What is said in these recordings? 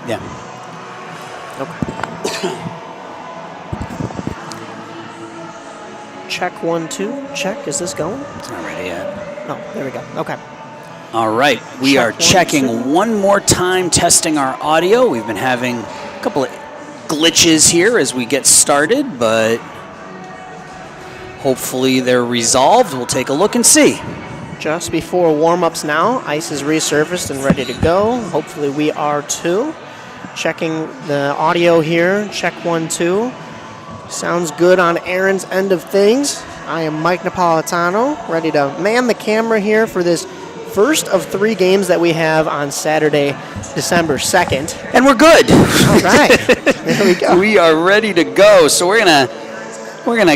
Yeah. Okay. Check 1, 2. Check. Is this going? It's not ready yet. Oh, there we go. Okay. All right. We are checking one more time, testing our audio. We've been having a couple of glitches here as we get started, but hopefully they're resolved. We'll take a look and see. Just before warm-ups now, ice is resurfaced and ready to go. Hopefully we are too. Checking the audio here. Check 1, 2. Sounds good on Aaron's end of things. I am Mike Napolitano, ready to man the camera here for this first of 3 games that we have on Saturday, December 2nd. And we're good. All right. There we go. We are ready to go. So we're gonna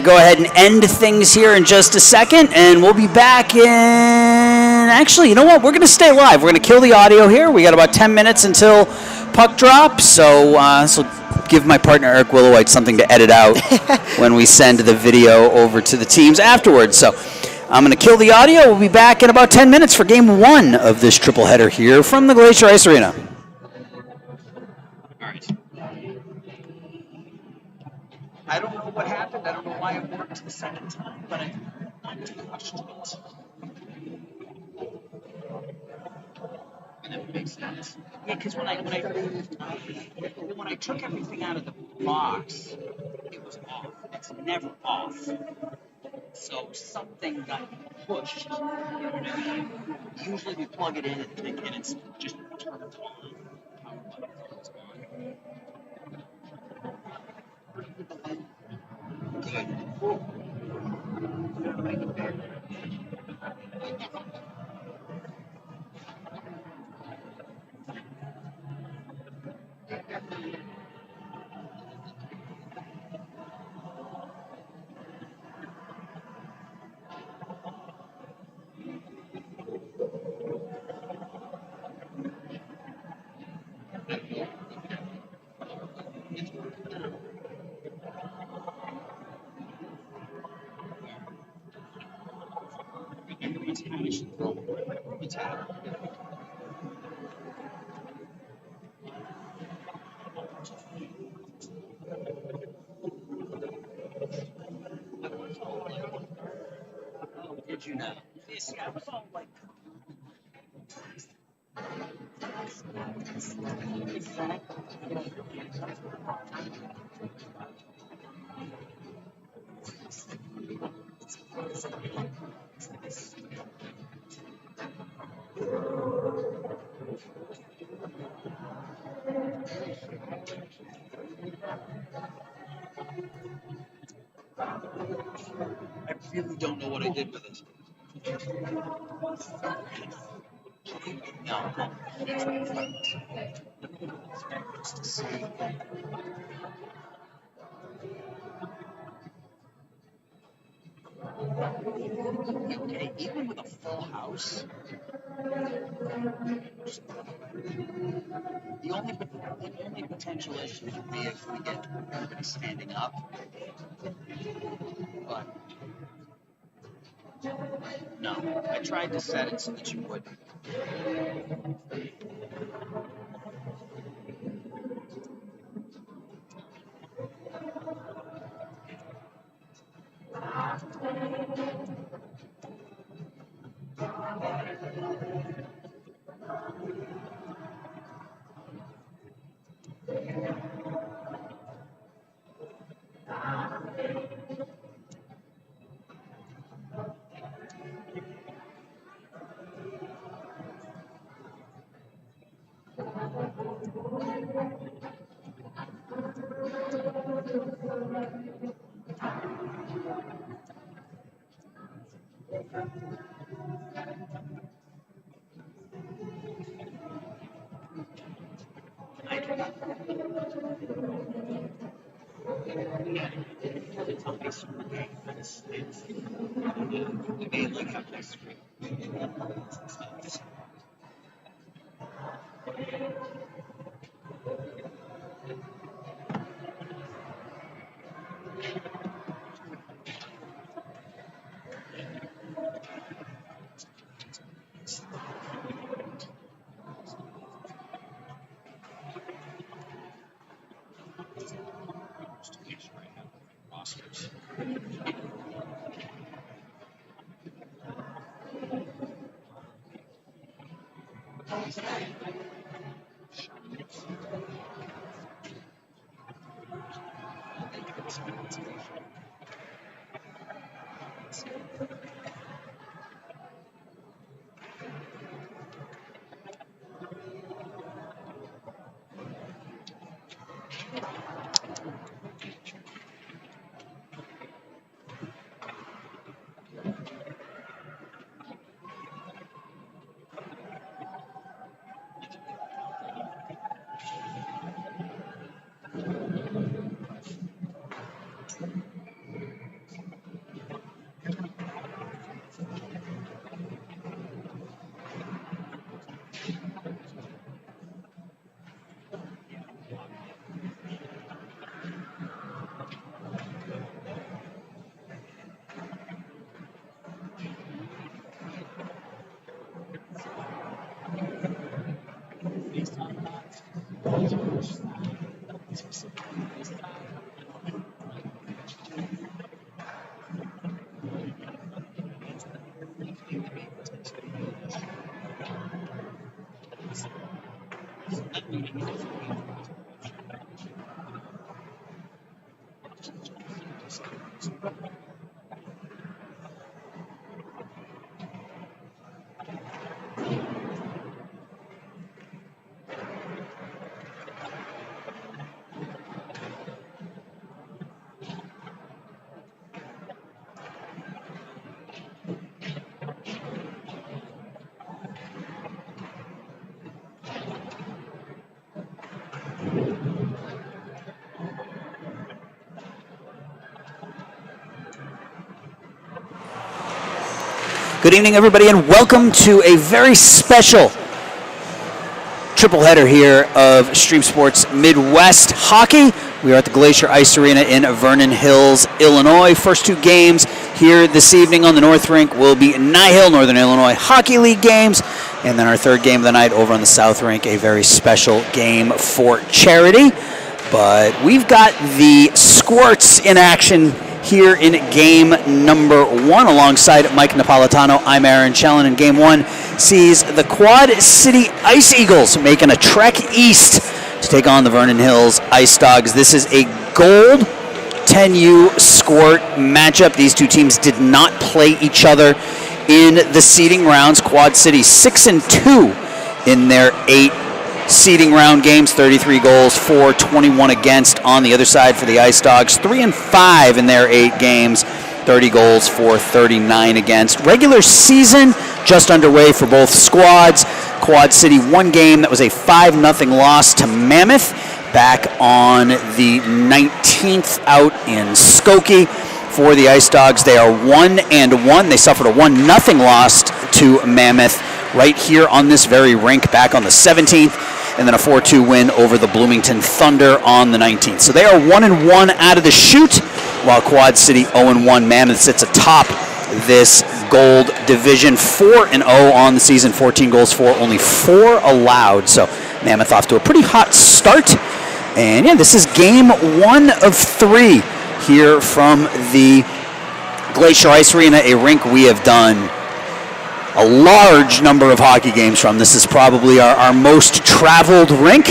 go ahead and end things here in just a second, and we'll be back in. Actually, you know what? We're gonna stay live. We're gonna kill the audio here. We got about 10 minutes until puck drop. So give my partner Eric Willowite something to edit out when we send the video over to the teams afterwards. So I'm gonna kill the audio. We'll be back in about 10 minutes for Game 1 of this triple header here from the Glacier Ice Arena. I don't know what happened. I don't know why it worked the second time, but I questioned it. And it makes sense. Yeah, because when I took everything out of the box, it was off. It's never off. So something got pushed. You know what I mean? Usually we plug it in and it's just turned on. Power button turns on. Good. Did you know? See, I was all like, I really don't know what I did with it. No. Just to see. Okay, even with a full house, the only potential issue would be if we get everybody standing up. But no, I tried to set it so that you wouldn't. Good evening, everybody, and welcome to a very special triple header here of Stream Sports Midwest Hockey. We are at the Glacier Ice Arena in Vernon Hills, Illinois. First two games here this evening on the North Rink will be Nyehill, Northern Illinois Hockey League games. And then our third game of the night over on the South Rink, a very special game for charity. But we've got the Squirts in action here in game number one alongside Mike Napolitano. I'm Aaron Chellin, and game one sees the Quad City Ice Eagles making a trek east to take on the Vernon Hills Ice Dogs. This is a Gold 10U Squirt matchup. These two teams did not play each other in the seeding rounds. Quad City 6-2 in their 8 seeding round games, 33 goals for, 21 against on the other side for the Ice Dogs. 3-5 in their 8 games, 30 goals for, 39 against. Regular season just underway for both squads. Quad City one game that was a 5-0 loss to Mammoth back on the 19th out in Skokie. For the Ice Dogs, they are 1-1. They suffered a 1-0 loss to Mammoth right here on this very rink back on the 17th, and then a 4-2 win over the Bloomington Thunder on the 19th. So they are 1-1 out of the chute, while Quad City 0-1. Mammoth sits atop this Gold Division, 4-0 on the season, 14 goals for, only 4 allowed. So Mammoth off to a pretty hot start. And yeah, this is game 1 of 3 here from the Glacier Ice Arena, a rink we have done a large number of hockey games from. This is probably our most traveled rink.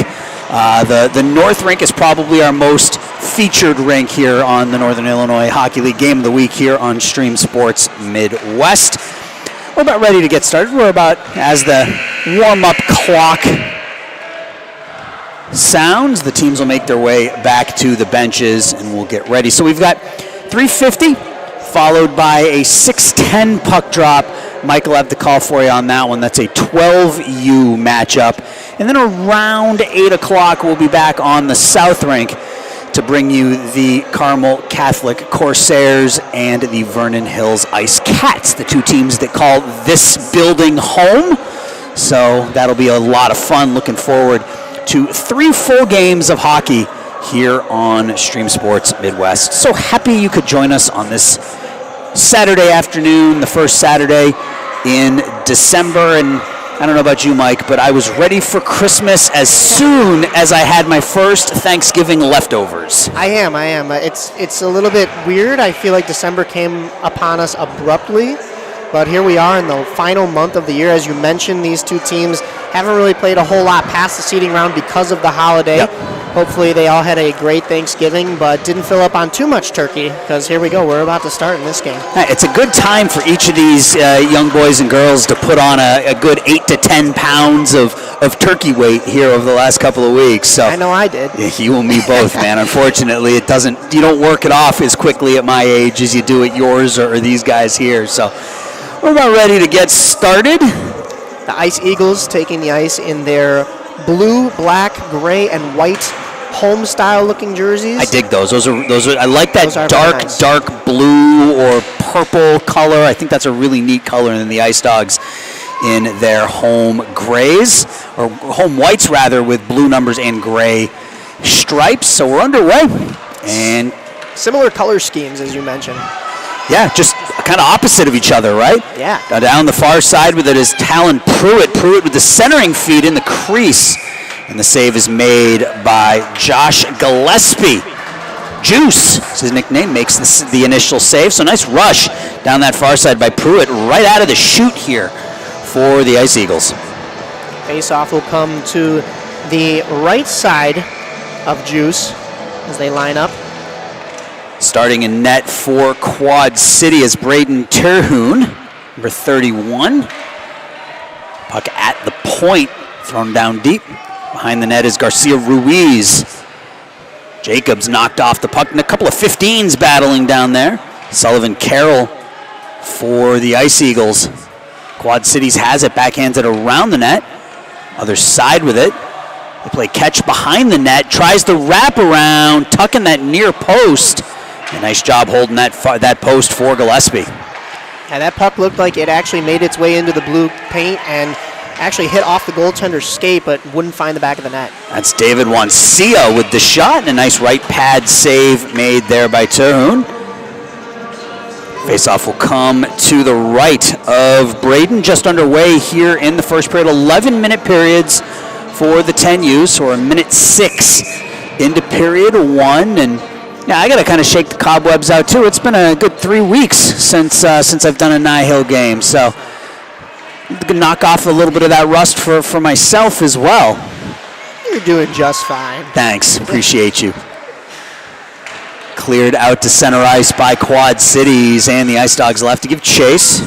The North Rink is probably our most featured rink here on the Northern Illinois Hockey League Game of the Week here on Stream Sports Midwest. We're about ready to get started. We're about, as the warm-up clock sounds, the teams will make their way back to the benches and we'll get ready. So we've got 3:50 followed by a 6:10 puck drop. Mike will have the call for you on that one. That's a 12U matchup. And then around 8 o'clock, we'll be back on the South Rink to bring you the Carmel Catholic Corsairs and the Vernon Hills Ice Cats, the two teams that call this building home. So that'll be a lot of fun. Looking forward to 3 full games of hockey here on Stream Sports Midwest. So happy you could join us on this Saturday afternoon, the first Saturday in December. And I don't know about you, Mike, but I was ready for Christmas as soon as I had my first Thanksgiving leftovers. I am. It's a little bit weird. I feel like December came upon us abruptly, but here we are in the final month of the year. As you mentioned, these two teams haven't really played a whole lot past the seeding round because of the holiday. Yep. Hopefully they all had a great Thanksgiving, but didn't fill up on too much turkey, because here we go. We're about to start in this game. It's a good time for each of these young boys and girls to put on a good 8 to 10 pounds of turkey weight here over the last couple of weeks. So I know I did. You and me both, man. Unfortunately, you don't work it off as quickly at my age as you do at yours or these guys here. So we're about ready to get started. The Ice Eagles taking the ice in their blue, black, gray, and white home style looking jerseys. I dig those. Those are. I like that Those are dark, very nice. dark blue or purple color. I think that's a really neat color. And then the Ice Dogs in their home grays, or home whites rather, with blue numbers and gray stripes. So we're underway. And Similar color schemes, as you mentioned. yeah, just kind of opposite of each other, right? Yeah. Now down the far side with it is Talon Pruitt. Pruitt with the centering feed in the crease. And the save is made by Josh Gillespie. Juice is his nickname, makes the initial save. So nice rush down that far side by Pruitt right out of the chute here for the Ice Eagles. Face-off will come to the right side of Juice as they line up. Starting in net for Quad City is Braden Terhune, number 31. Puck at the point, thrown down deep. Behind the net is Garcia Ruiz. Jacobs knocked off the puck, and a couple of 15s battling down there. Sullivan Carroll for the Ice Eagles. Quad Cities has it, backhands it around the net. Other side with it. They play catch behind the net, tries the wrap around, tucking that near post. A nice job holding that post for Gillespie. And that puck looked like it actually made its way into the blue paint and actually hit off the goaltender's skate, but wouldn't find the back of the net. That's David Wancia with the shot, and a nice right pad save made there by Terhune. Faceoff will come to the right of Braden, just underway here in the first period. 11-minute periods for the 10U, so we're a minute 6 into period 1, and yeah, I got to kind of shake the cobwebs out too. It's been a good 3 weeks since I've done a Nihil game, so knock off a little bit of that rust for myself as well. You're doing just fine. Thanks, appreciate you. Cleared out to center ice by Quad Cities, and the Ice Dogs left to give chase.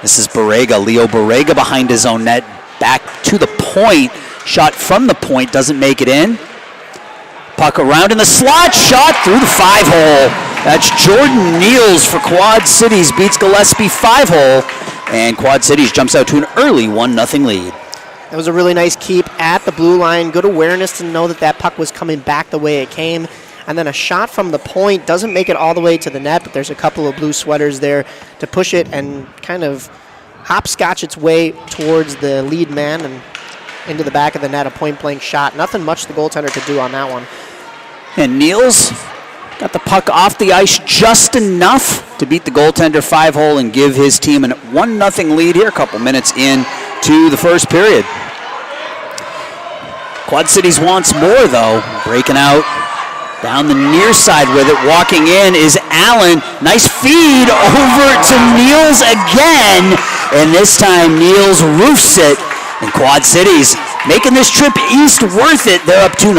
This is Borrega, Leo Borrega behind his own net, back to the point. Shot from the point, doesn't make it in. Puck around in the slot, shot through the 5-hole. That's Jordan Niels for Quad Cities, beats Gillespie 5-hole, and Quad Cities jumps out to an early 1-0 lead. That was a really nice keep at the blue line. Good awareness to know that puck was coming back the way it came. And then a shot from the point doesn't make it all the way to the net, but there's a couple of blue sweaters there to push it and kind of hopscotch its way towards the lead man and into the back of the net, a point-blank shot. Nothing much the goaltender could do on that one. And Niels got the puck off the ice just enough to beat the goaltender 5-hole and give his team a 1-0 lead here, a couple minutes into the first period. Quad Cities wants more, though. Breaking out down the near side with it. Walking in is Allen. Nice feed over to Niels again. And this time Niels roofs it. And Quad Cities making this trip east worth it. They're up 2-0.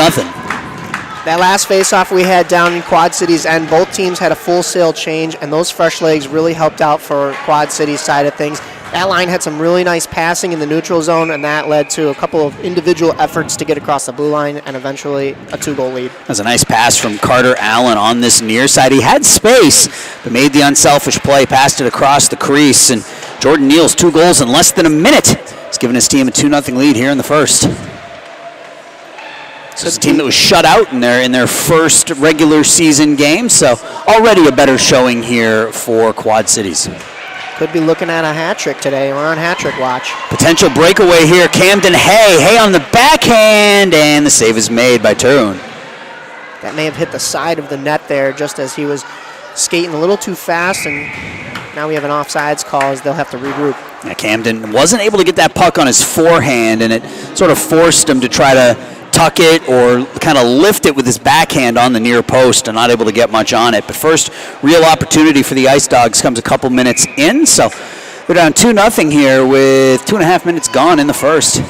That last face-off we had down in Quad Cities end, both teams had a full sail change, and those fresh legs really helped out for Quad Cities' side of things. That line had some really nice passing in the neutral zone, and that led to a couple of individual efforts to get across the blue line and eventually a 2-goal lead. That was a nice pass from Carter Allen on this near side. He had space, but made the unselfish play, passed it across the crease, and Jordan Niels 2 goals in less than a minute. He's given his team a 2-0 lead here in the first. So it's a team that was shut out in their first regular season game, so already a better showing here for Quad Cities. Could be looking at a hat trick today. We're on hat trick watch. Potential breakaway here, Camden Hay on the backhand, and the save is made by Terhune. That may have hit the side of the net there just as he was skating a little too fast, and now we have an offsides call as they'll have to regroup. Yeah, Camden wasn't able to get that puck on his forehand, and it sort of forced him to try to tuck it or kind of lift it with his backhand on the near post and not able to get much on it. But first real opportunity for the Ice Dogs comes a couple minutes in, so they're down 2-0 here with 2.5 minutes gone in the first.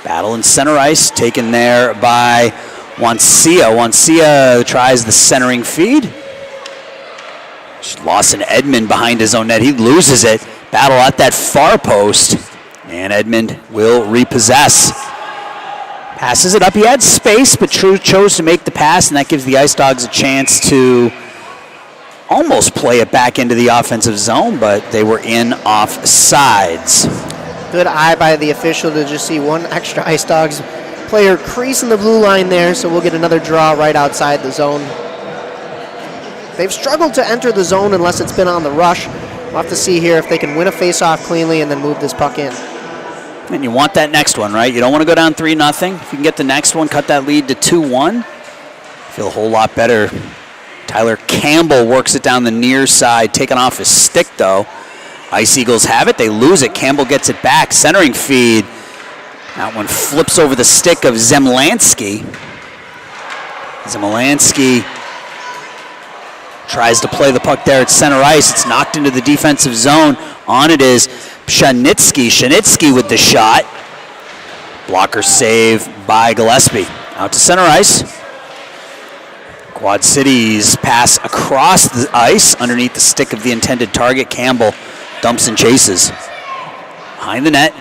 Battle in center ice, taken there by Wancia. Wancia tries the centering feed. Lawson Edmond behind his own net. He loses it. Battle at that far post. And Edmond will repossess. Passes it up. He had space, but chose to make the pass, and that gives the Ice Dogs a chance to almost play it back into the offensive zone, but they were in offsides. Good eye by the official to just see one extra Ice Dogs player creasing the blue line there, so we'll get another draw right outside the zone. They've struggled to enter the zone unless it's been on the rush. We'll have to see here if they can win a face-off cleanly and then move this puck in. And you want that next one, right? You don't want to go down 3-0. If you can get the next one, cut that lead to 2-1. Feel a whole lot better. Tyler Campbell works it down the near side, taking off his stick, though. Ice Eagles have it. They lose it. Campbell gets it back. Centering feed. That one flips over the stick of Zemlansky. Zemlansky tries to play the puck there at center ice. It's knocked into the defensive zone. On it is Pshanitsky. Pshanitsky with the shot. Blocker save by Gillespie. Out to center ice. Quad Cities pass across the ice underneath the stick of the intended target. Campbell dumps and chases. Behind the net.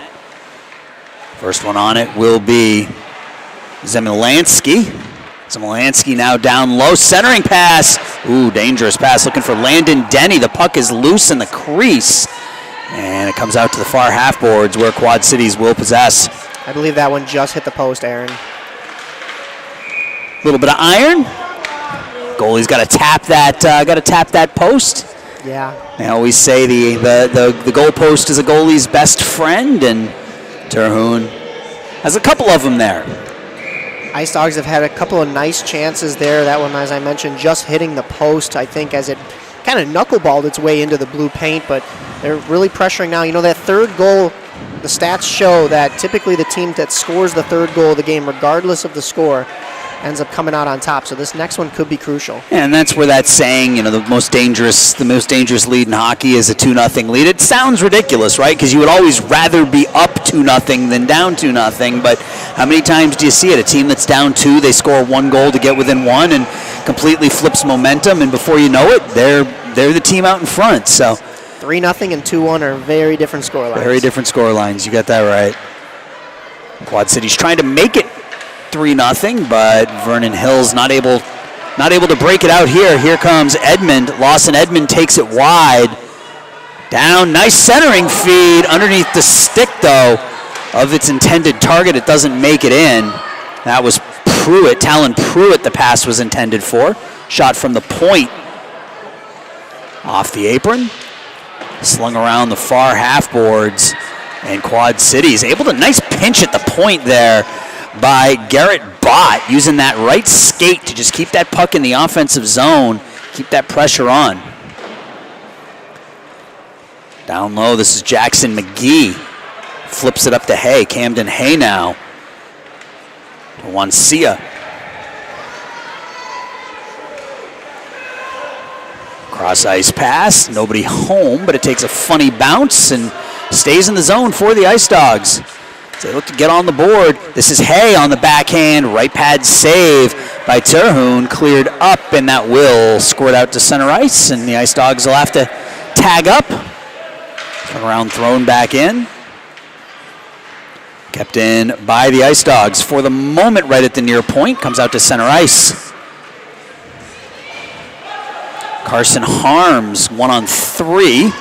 First one on it will be Zemlansky. Zemlansky now down low. Centering pass. Ooh, dangerous pass. Looking for Landon Denny. The puck is loose in the crease. And it comes out to the far half boards where Quad Cities will possess. I believe that one just hit the post, Aaron. A little bit of iron. Goalie's got to tap that post. Yeah. They always say the goal post is a goalie's best friend, and Terhune has a couple of them there. Ice Dogs have had a couple of nice chances there. That one, as I mentioned, just hitting the post, I think, as it kind of knuckleballed its way into the blue paint, but they're really pressuring now. You know, that third goal, the stats show that typically the team that scores the third goal of the game, regardless of the score, ends up coming out on top. So this next one could be crucial. Yeah, and that's where that saying, you know, the most dangerous lead in hockey is a 2-0 lead. It sounds ridiculous, right? Because you would always rather be up 2-0 than down 2-0. But how many times do you see it? A team that's down 2, they score one goal to get within 1 and completely flips momentum. And before you know it, they're the team out in front. So 3-0 and 2-1 are very different scorelines. Very different scorelines. You got that right. Quad City's trying to make it 3-0, but Vernon Hill's not able to break it out here. Here comes Edmond. Lawson Edmond takes it wide. Down, nice centering feed underneath the stick, though, of its intended target. It doesn't make it in. That was Pruitt, Talon Pruitt, the pass was intended for. Shot from the point. Off the apron. Slung around the far half boards. And Quad Cities able to, nice pinch at the point there by Garrett Bott, using that right skate to just keep that puck in the offensive zone, keep that pressure on. Down low, this is Jackson McGee. Flips it up to Hay, Camden Hay now. To Wancia. Cross ice pass, nobody home, but it takes a funny bounce and stays in the zone for the Ice Dogs. They look to get on the board. This is Hay on the backhand. Right pad save by Terhune. Cleared up, and that will squirt out to center ice, and the Ice Dogs will have to tag up. Turn around, thrown back in. Kept in by the Ice Dogs. For the moment, right at the near point. Comes out to center ice. Carson Harms, 1-on-3.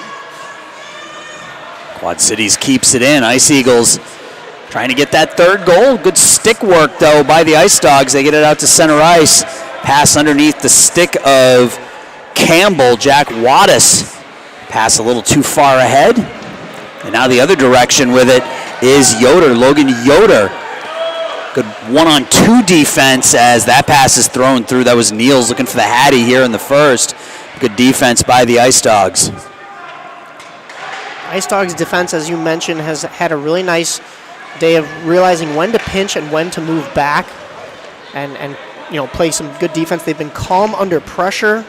Quad Cities keeps it in. Ice Eagles trying to get that third goal. Good stick work, though, by the Ice Dogs. They get it out to center ice. Pass underneath the stick of Campbell. Jack Wattis. Pass a little too far ahead. And now the other direction with it is Yoder, Logan Yoder. Good 1-on-2 defense as that pass is thrown through. That was Niels looking for the Hattie here in the first. Good defense by the Ice Dogs. Ice Dogs defense, as you mentioned, has had a really nice day of realizing when to pinch and when to move back and you know, play some good defense. They've been calm under pressure,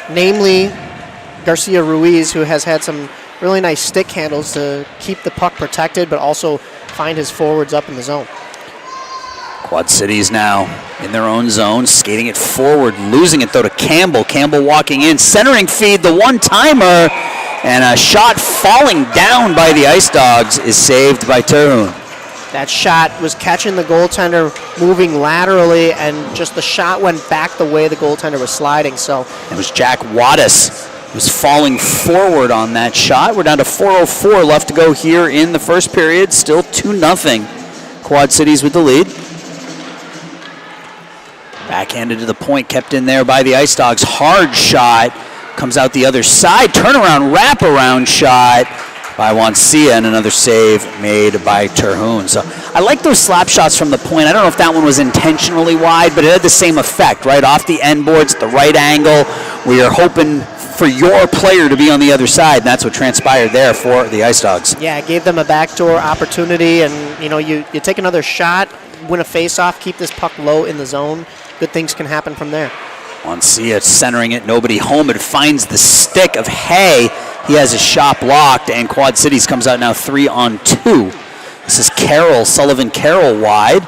namely Garcia Ruiz, who has had some really nice stick handles to keep the puck protected, but also find his forwards up in the zone. Quad Cities now in their own zone, skating it forward, losing it though to Campbell. Campbell walking in, centering feed, the one-timer, and a shot falling down by the Ice Dogs is saved by Terhune. That shot was catching the goaltender moving laterally, and just the shot went back the way the goaltender was sliding. So it was Jack Wattis who was falling forward on that shot. We're down to 4:04 left to go here in the first period. Still 2-0. Quad Cities with the lead. Backhanded to the point, kept in there by the Ice Dogs. Hard shot. Comes out the other side. Turnaround, wraparound shot by Wancia, and another save made by Terhune. So I like those slap shots from the point. I don't know if that one was intentionally wide, but it had the same effect, right? Off the end boards at the right angle. We are hoping for your player to be on the other side, and that's what transpired there for the Ice Dogs. Yeah, it gave them a backdoor opportunity, and you take another shot, win a face-off, keep this puck low in the zone. Good things can happen from there. Wancia centering it, nobody home. It finds the stick of Hay. He has his shot blocked, and Quad Cities comes out now 3-on-2. This is Sullivan Carroll wide.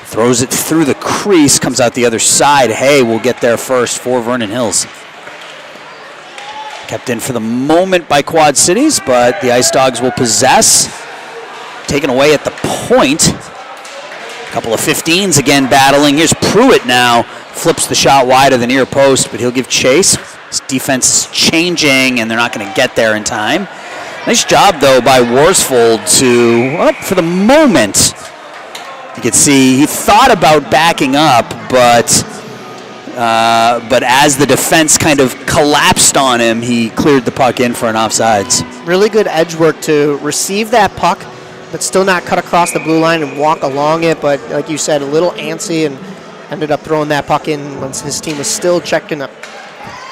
Throws it through the crease, comes out the other side. Hay will get there first for Vernon Hills. Kept in for the moment by Quad Cities, but the Ice Dogs will possess. Taken away at the point. A couple of 15s again battling. Here's Pruitt now. Flips the shot wide of the near post, but he'll give chase. His defense is changing, and they're not going to get there in time. Nice job, though, by Worsfold to, for the moment, you can see he thought about backing up, but as the defense kind of collapsed on him, he cleared the puck in for an offsides. Really good edge work to receive that puck, but still not cut across the blue line and walk along it. But like you said, a little antsy and ended up throwing that puck in once his team was still checking up.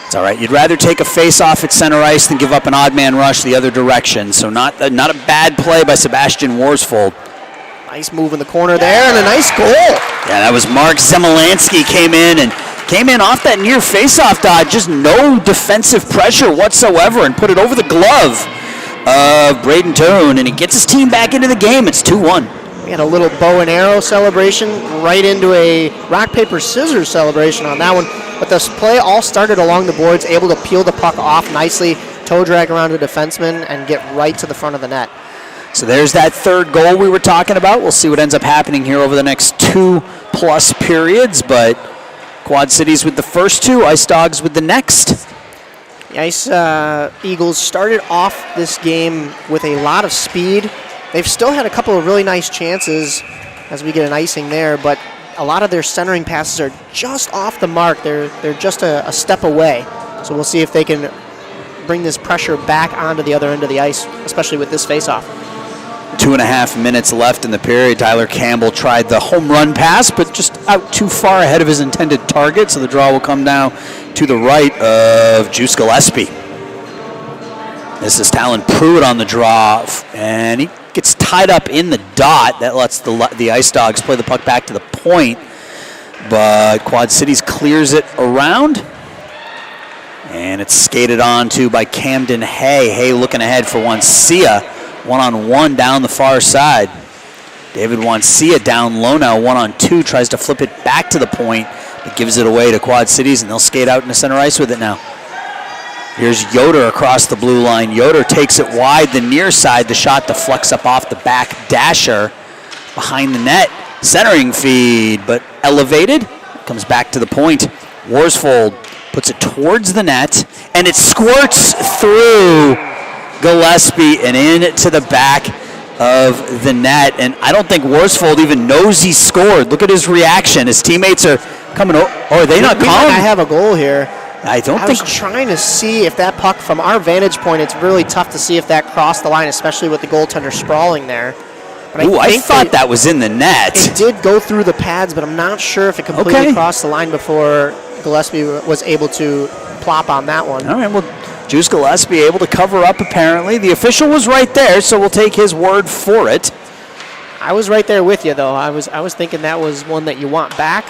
It's all right. You'd rather take a face-off at center ice than give up an odd man rush the other direction. So not a bad play by Sebastian Worsfold. Nice move in the corner there, and a nice goal. Yeah, that was Mark Zemelansky came in off that near face-off dodge, just no defensive pressure whatsoever, and put it over the glove of Braden Terhune, and he gets his team back into the game. It's 2-1. We had a little bow and arrow celebration right into a rock, paper, scissors celebration on that one. But this play all started along the boards, able to peel the puck off nicely, toe drag around a defenseman, and get right to the front of the net. So there's that third goal we were talking about. We'll see what ends up happening here over the next 2+ periods, but Quad Cities with the first two, Ice Dogs with the next. The Ice Eagles started off this game with a lot of speed. They've still had a couple of really nice chances as we get an icing there, but a lot of their centering passes are just off the mark. They're just a step away. So we'll see if they can bring this pressure back onto the other end of the ice, especially with this faceoff. 2.5 minutes left in the period. Tyler Campbell tried the home run pass, but just out too far ahead of his intended target, so the draw will come now to the right of Juice Gillespie. This is Talon Pruitt on the draw, and he gets tied up in the dot. That lets the Ice Dogs play the puck back to the point, but Quad Cities clears it around, and it's skated on to by Camden Hay. Hay looking ahead for Wancia, one-on-one down the far side. David Wancia down low now, 1-on-2, tries to flip it back to the point, but gives it away to Quad Cities, and they'll skate out into center ice with it now. Here's Yoder across the blue line. Yoder takes it wide, the near side. The shot deflects up off the back dasher behind the net. Centering feed, but elevated. Comes back to the point. Worsfold puts it towards the net, and it squirts through Gillespie and into the back of the net. And I don't think Worsfold even knows he scored. Look at his reaction. His teammates are coming over. Oh, are they not calling? I have a goal here. I was trying to see if that puck, from our vantage point, it's really tough to see if that crossed the line, especially with the goaltender sprawling there. But I thought that was in the net. It did go through the pads, but I'm not sure if it completely crossed the line before Gillespie was able to plop on that one. All right, well, Juice Gillespie able to cover up, apparently. The official was right there, so we'll take his word for it. I was right there with you, though. I was thinking that was one that you want back.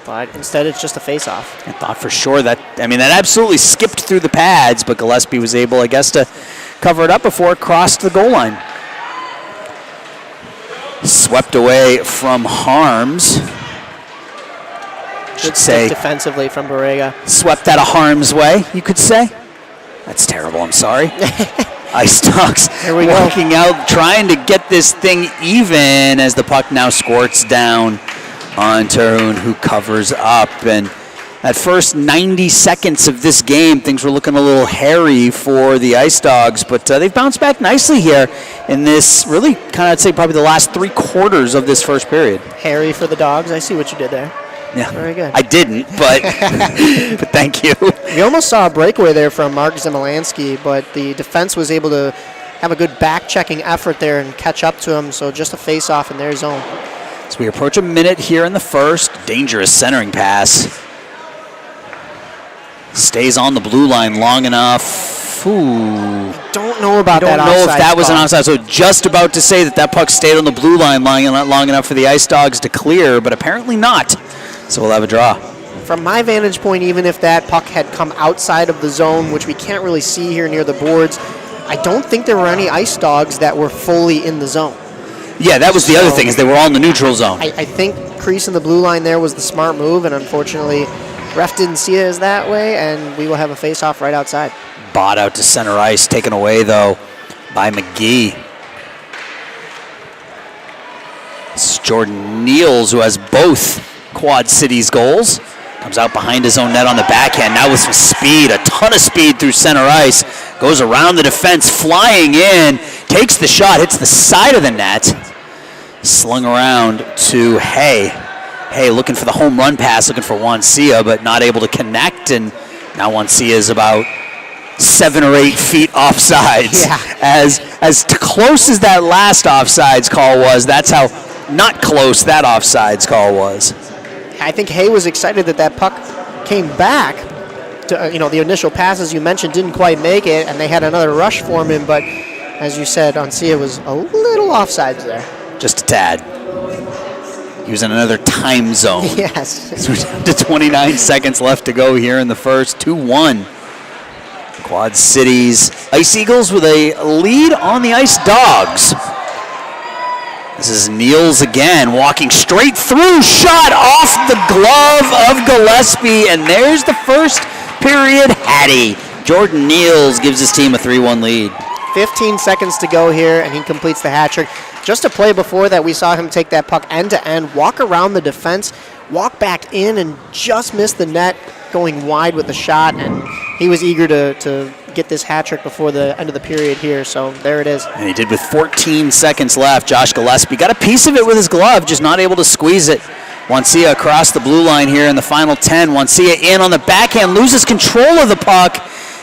But instead, it's just a face-off. I thought for sure that absolutely skipped through the pads, but Gillespie was able, I guess, to cover it up before it crossed the goal line. Swept away from Harms. Good say defensively from Borrega. Swept out of harm's way, you could say. That's terrible, I'm sorry. Ice Dogs working out, trying to get this thing even as the puck now squirts down on Terhune, who covers up. And that first 90 seconds of this game, things were looking a little hairy for the Ice Dogs, but they've bounced back nicely here in this really kind of, I'd say, probably the last 3 quarters of this first period. Hairy for the Dogs. I see what you did there. Yeah. Very good. I didn't, but but thank you. We almost saw a breakaway there from Mark Zimilansky, but the defense was able to have a good back-checking effort there and catch up to him, so just a face-off in their zone. So we approach a minute here in the first. Dangerous centering pass. Stays on the blue line long enough. Ooh. Don't know about I that don't know if offside that was an call. offside. So just about to say that puck stayed on the blue line long enough for the Ice Dogs to clear, but apparently not. So we'll have a draw. From my vantage point, even if that puck had come outside of the zone, which we can't really see here near the boards, I don't think there were any Ice Dogs that were fully in the zone. Yeah, that was the other thing, is they were all in the neutral zone. I think creasing the blue line there was the smart move, and unfortunately, ref didn't see it as that way, and we will have a face-off right outside. Bot out to center ice, taken away, though, by McGee. It's Jordan Neals, who has both Quad Cities goals. Comes out behind his own net on the backhand, now with some speed, a ton of speed through center ice. Goes around the defense, flying in, takes the shot, hits the side of the net. Slung around to Hay. Hay looking for the home run pass, looking for Wancia, but not able to connect. And now Wancia is about 7 or 8 feet offsides. Yeah. As close as that last offsides call was, that's how not close that offsides call was. I think Hay was excited that puck came back. The initial passes you mentioned didn't quite make it, and they had another rush for him, but as you said, Wancia was a little offsides there. Just a tad. He was in another time zone. Yes. So we're down to 29 seconds left to go here in the first. 2-1. Quad Cities Ice Eagles with a lead on the Ice Dogs. This is Neals again, walking straight through, shot off the glove of Gillespie, and there's the first period Hattie. Jordan Neals gives his team a 3-1 lead. 15 seconds to go here, and he completes the hat trick. Just a play before that, we saw him take that puck end-to-end, walk around the defense, walk back in, and just miss the net, going wide with the shot, and he was eager to get this hat trick before the end of the period here, so there it is. And he did with 14 seconds left. Josh Gillespie got a piece of it with his glove, just not able to squeeze it. Wancia across the blue line here in the final 10. Wancia in on the backhand, loses control of the puck,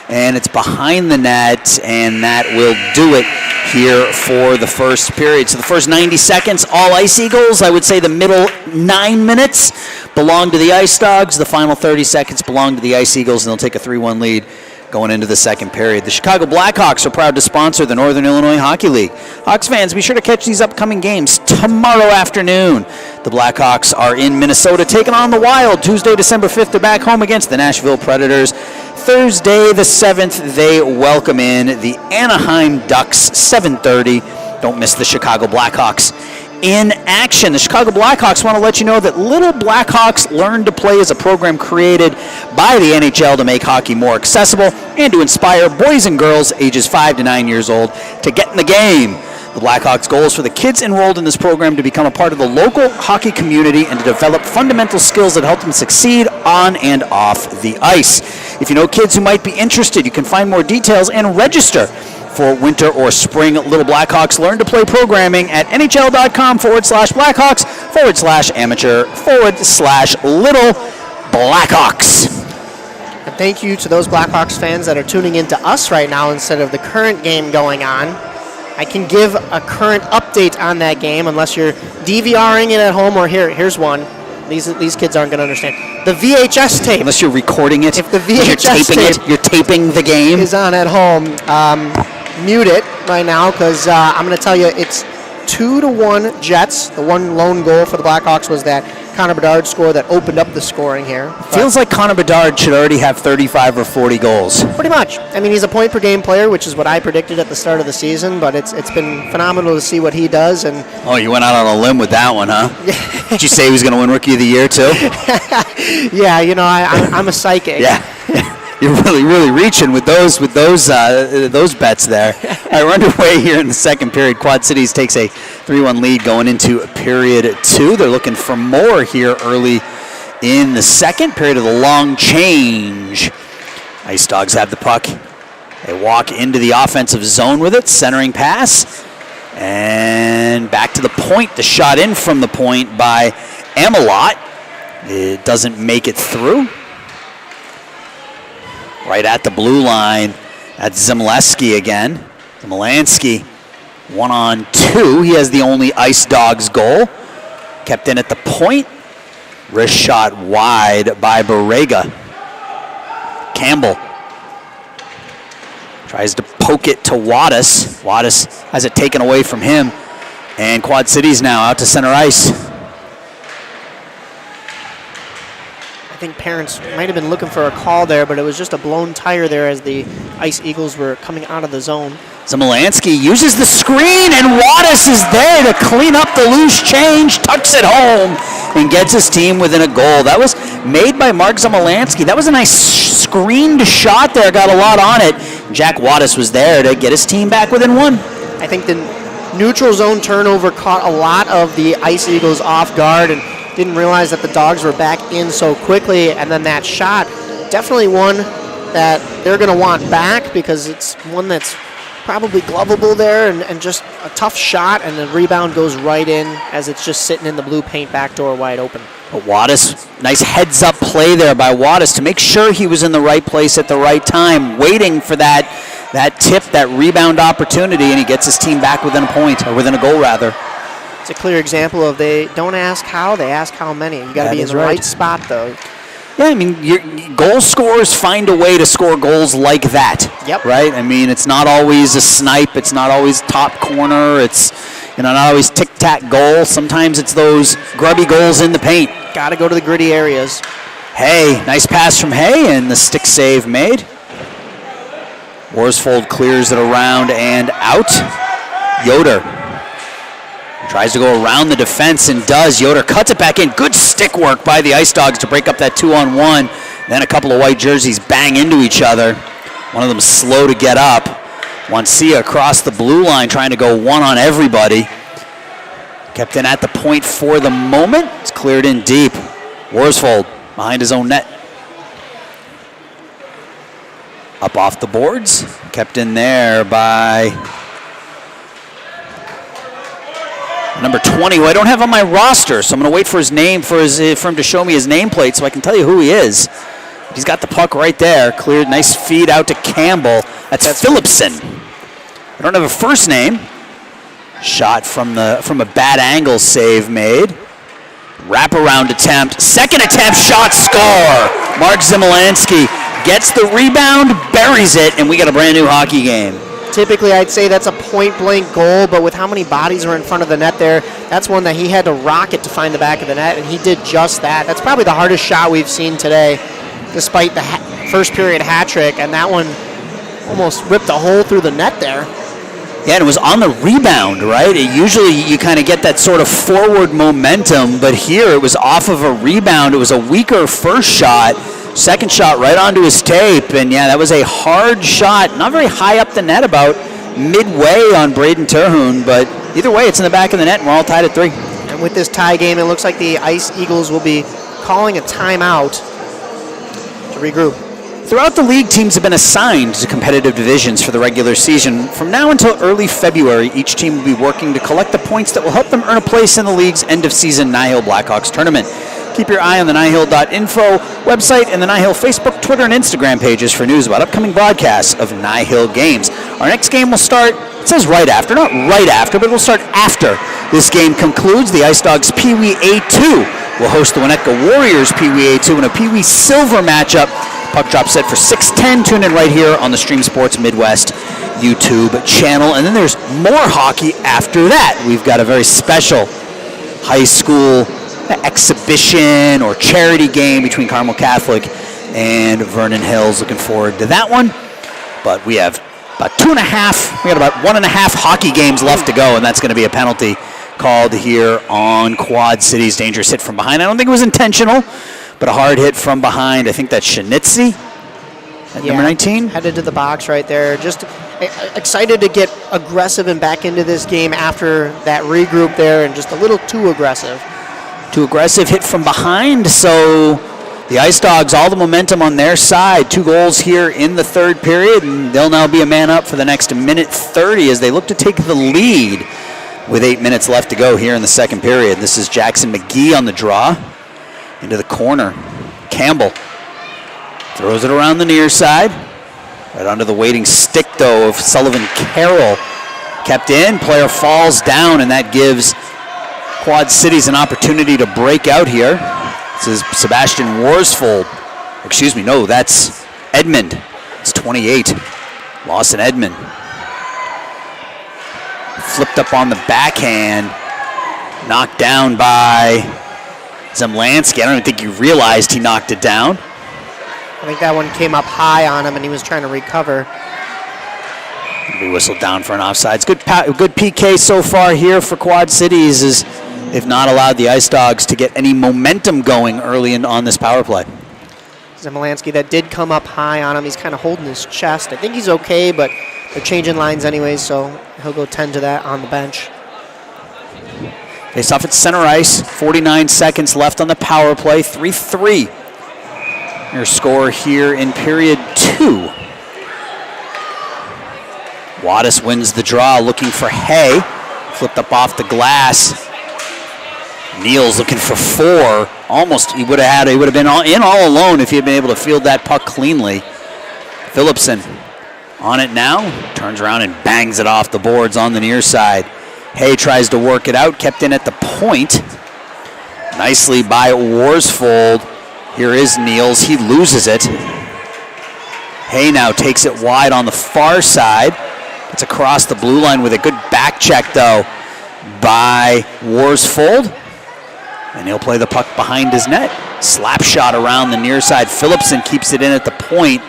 and it's behind the net, and that will do it here for the first period. So the first 90 seconds, all Ice Eagles. I would say the middle 9 minutes belong to the Ice Dogs. The final 30 seconds belong to the Ice Eagles, and they'll take a 3-1 lead going into the second period. The Chicago Blackhawks are proud to sponsor the Northern Illinois Hockey League. Hawks fans, be sure to catch these upcoming games tomorrow afternoon. The Blackhawks are in Minnesota taking on the Wild. Tuesday, December 5th, they're back home against the Nashville Predators. Thursday, the 7th, they welcome in the Anaheim Ducks, 7:30. Don't miss the Chicago Blackhawks in action. The Chicago Blackhawks want to let you know that Little Blackhawks Learn to Play is a program created by the NHL to make hockey more accessible and to inspire boys and girls ages 5 to 9 years old to get in the game. The Blackhawks' goal is for the kids enrolled in this program to become a part of the local hockey community and to develop fundamental skills that help them succeed on and off the ice. If you know kids who might be interested, you can find more details and register for winter or spring Little Blackhawks Learn to Play programming at nhl.com/Blackhawks/amateur/Little Blackhawks. And thank you to those Blackhawks fans that are tuning into us right now instead of the current game going on. I can give a current update on that game unless you're DVRing it at home, or here's one. These kids aren't going to understand. The VHS tape. Unless you're recording it. If the VHS tape you're taping the game. is on at home, mute it right now, because I'm going to tell you it's 2-1 Jets. The one lone goal for the Blackhawks was that Connor Bedard score that opened up the scoring here. Feels like Connor Bedard should already have 35 or 40 goals. Pretty much. I mean, he's a point-per-game player, which is what I predicted at the start of the season, but it's been phenomenal to see what he does. And Oh, you went out on a limb with that one, huh? Did you say he was going to win Rookie of the Year, too? yeah, I'm a psychic. Yeah. You're really reaching with those bets there. All right, we're underway here in the second period. Quad Cities takes a 3-1 lead going into period 2. They're looking for more here early in the second period of the long change. Ice Dogs have the puck. They walk into the offensive zone with it, centering pass, and back to the point. The shot in from the point by Amelot. It doesn't make it through. Right at the blue line, that's Zimleski again. Zimlansky, 1-on-2. He has the only Ice Dogs goal. Kept in at the point. Wrist shot wide by Borrega. Campbell tries to poke it to Wattis. Wattis has it taken away from him. And Quad Cities now out to center ice. I think parents might have been looking for a call there, but it was just a blown tire there as the Ice Eagles were coming out of the zone. Zimlansky uses the screen, and Wattis is there to clean up the loose change, tucks it home, and gets his team within a goal. That was made by Mark Zimlansky. That was a nice screened shot there, got a lot on it. Jack Wattis was there to get his team back within one. I think the neutral zone turnover caught a lot of the Ice Eagles off guard and didn't realize that the Dogs were back in so quickly, and then that shot, definitely one that they're going to want back because it's one that's probably glovable there and just a tough shot, and the rebound goes right in as it's just sitting in the blue paint back door wide open. But Wattis, nice heads-up play there by Wattis to make sure he was in the right place at the right time, waiting for that tip, that rebound opportunity, and he gets his team back within a point, or within a goal rather. It's a clear example of they don't ask how, they ask how many. You got to be in the right spot, though. Yeah, I mean, goal scorers find a way to score goals like that. Yep. Right? I mean, it's not always a snipe. It's not always top corner. It's not always tic-tac goal. Sometimes it's those grubby goals in the paint. Got to go to the gritty areas. Hay, nice pass from Hay, and the stick save made. Worsfold clears it around and out. Yoder tries to go around the defense and does. Yoder cuts it back in. Good stick work by the Ice Dogs to break up that 2-on-1. Then a couple of white jerseys bang into each other. One of them slow to get up. Wancia across the blue line trying to go one on everybody. Kept in at the point for the moment. It's cleared in deep. Worsfold behind his own net. Up off the boards. Kept in there by number 20, who I don't have on my roster, so I'm going to wait for his name, for him to show me his nameplate so I can tell you who he is. He's got the puck right there. Cleared, nice feed out to Campbell. That's Phillipson. I don't have a first name. Shot from a bad angle save made. Wraparound attempt. Second attempt, shot, score. Mark Zimlansky gets the rebound, buries it, and we got a brand new hockey game. Typically, I'd say that's a point-blank goal, but with how many bodies are in front of the net there, that's one that he had to rocket to find the back of the net, and he did just that. That's probably the hardest shot we've seen today, despite the first period hat trick, and that one almost ripped a hole through the net there. Yeah, and it was on the rebound, right? Usually you kind of get that sort of forward momentum, but here it was off of a rebound. It was a weaker first shot. Second shot right onto his tape, and yeah, that was a hard shot. Not very high up the net, about midway on Braden Terhune, but either way, it's in the back of the net, and we're all tied at 3. And with this tie game, it looks like the Ice Eagles will be calling a timeout to regroup. Throughout the league, teams have been assigned to competitive divisions for the regular season. From now until early February, each team will be working to collect the points that will help them earn a place in the league's end-of-season Nihil Blackhawks tournament. Keep your eye on the Nihil.info website and the Nihil Facebook, Twitter, and Instagram pages for news about upcoming broadcasts of Nihil games. Our next game will start, it says right after, not right after, but we'll start after this game concludes. The Ice Dogs Pee Wee A2 will host the Winnetka Warriors Pee Wee A2 in a Pee Wee Silver matchup. Puck drop set for 6:10. Tune in right here on the Stream Sports Midwest YouTube channel. And then there's more hockey after that. We've got a very special high school exhibition or charity game between Carmel Catholic and Vernon Hills. Looking forward to that one. But we have about 2.5, we got about 1.5 hockey games left to go, and that's going to be a penalty called here on Quad Cities. Dangerous hit from behind. I don't think it was intentional, but a hard hit from behind. I think that's Shinitsi at number 19. Headed to the box right there. Just excited to get aggressive and back into this game after that regroup there, and just a little too aggressive. Too aggressive hit from behind, so the Ice Dogs, all the momentum on their side. 2 goals here in the third period, and they'll now be a man up for the next minute 30 as they look to take the lead with 8 minutes left to go here in the second period. This is Jackson McGee on the draw. into the corner. Campbell throws it around the near side. Right onto the waiting stick, though, of Sullivan Carroll. Kept in, player falls down, and that gives Quad Cities an opportunity to break out here. This is Sebastian Worsfold. Excuse me, no, that's Edmund. It's 28. Lawson Edmund. Flipped up on the backhand. Knocked down by Zemlansky. I don't even think you realized he knocked it down. I think that one came up high on him, and he was trying to recover. We whistled down for an offsides. Good PK so far here for Quad Cities, as they've not allowed the Ice Dogs to get any momentum going early on this power play. Zemlansky, that did come up high on him. He's kind of holding his chest. I think he's okay, but they're changing lines anyways, so he'll go tend to that on the bench. Face off at center ice. 49 seconds left on the power play. 3-3. Your score here in period 2. Wadis wins the draw, looking for Hay. Flipped up off the glass. Niels looking for 4. Almost, he would have been all alone if he had been able to field that puck cleanly. Phillipson on it now. Turns around and bangs it off the boards on the near side. Hay tries to work it out, kept in at the point. Nicely by Worsfold. Here is Niels, he loses it. Hay now takes it wide on the far side. It's across the blue line with a good back check, though, by Worsfold. And he'll play the puck behind his net. Slap shot around the near side. Phillipson keeps it in at the point.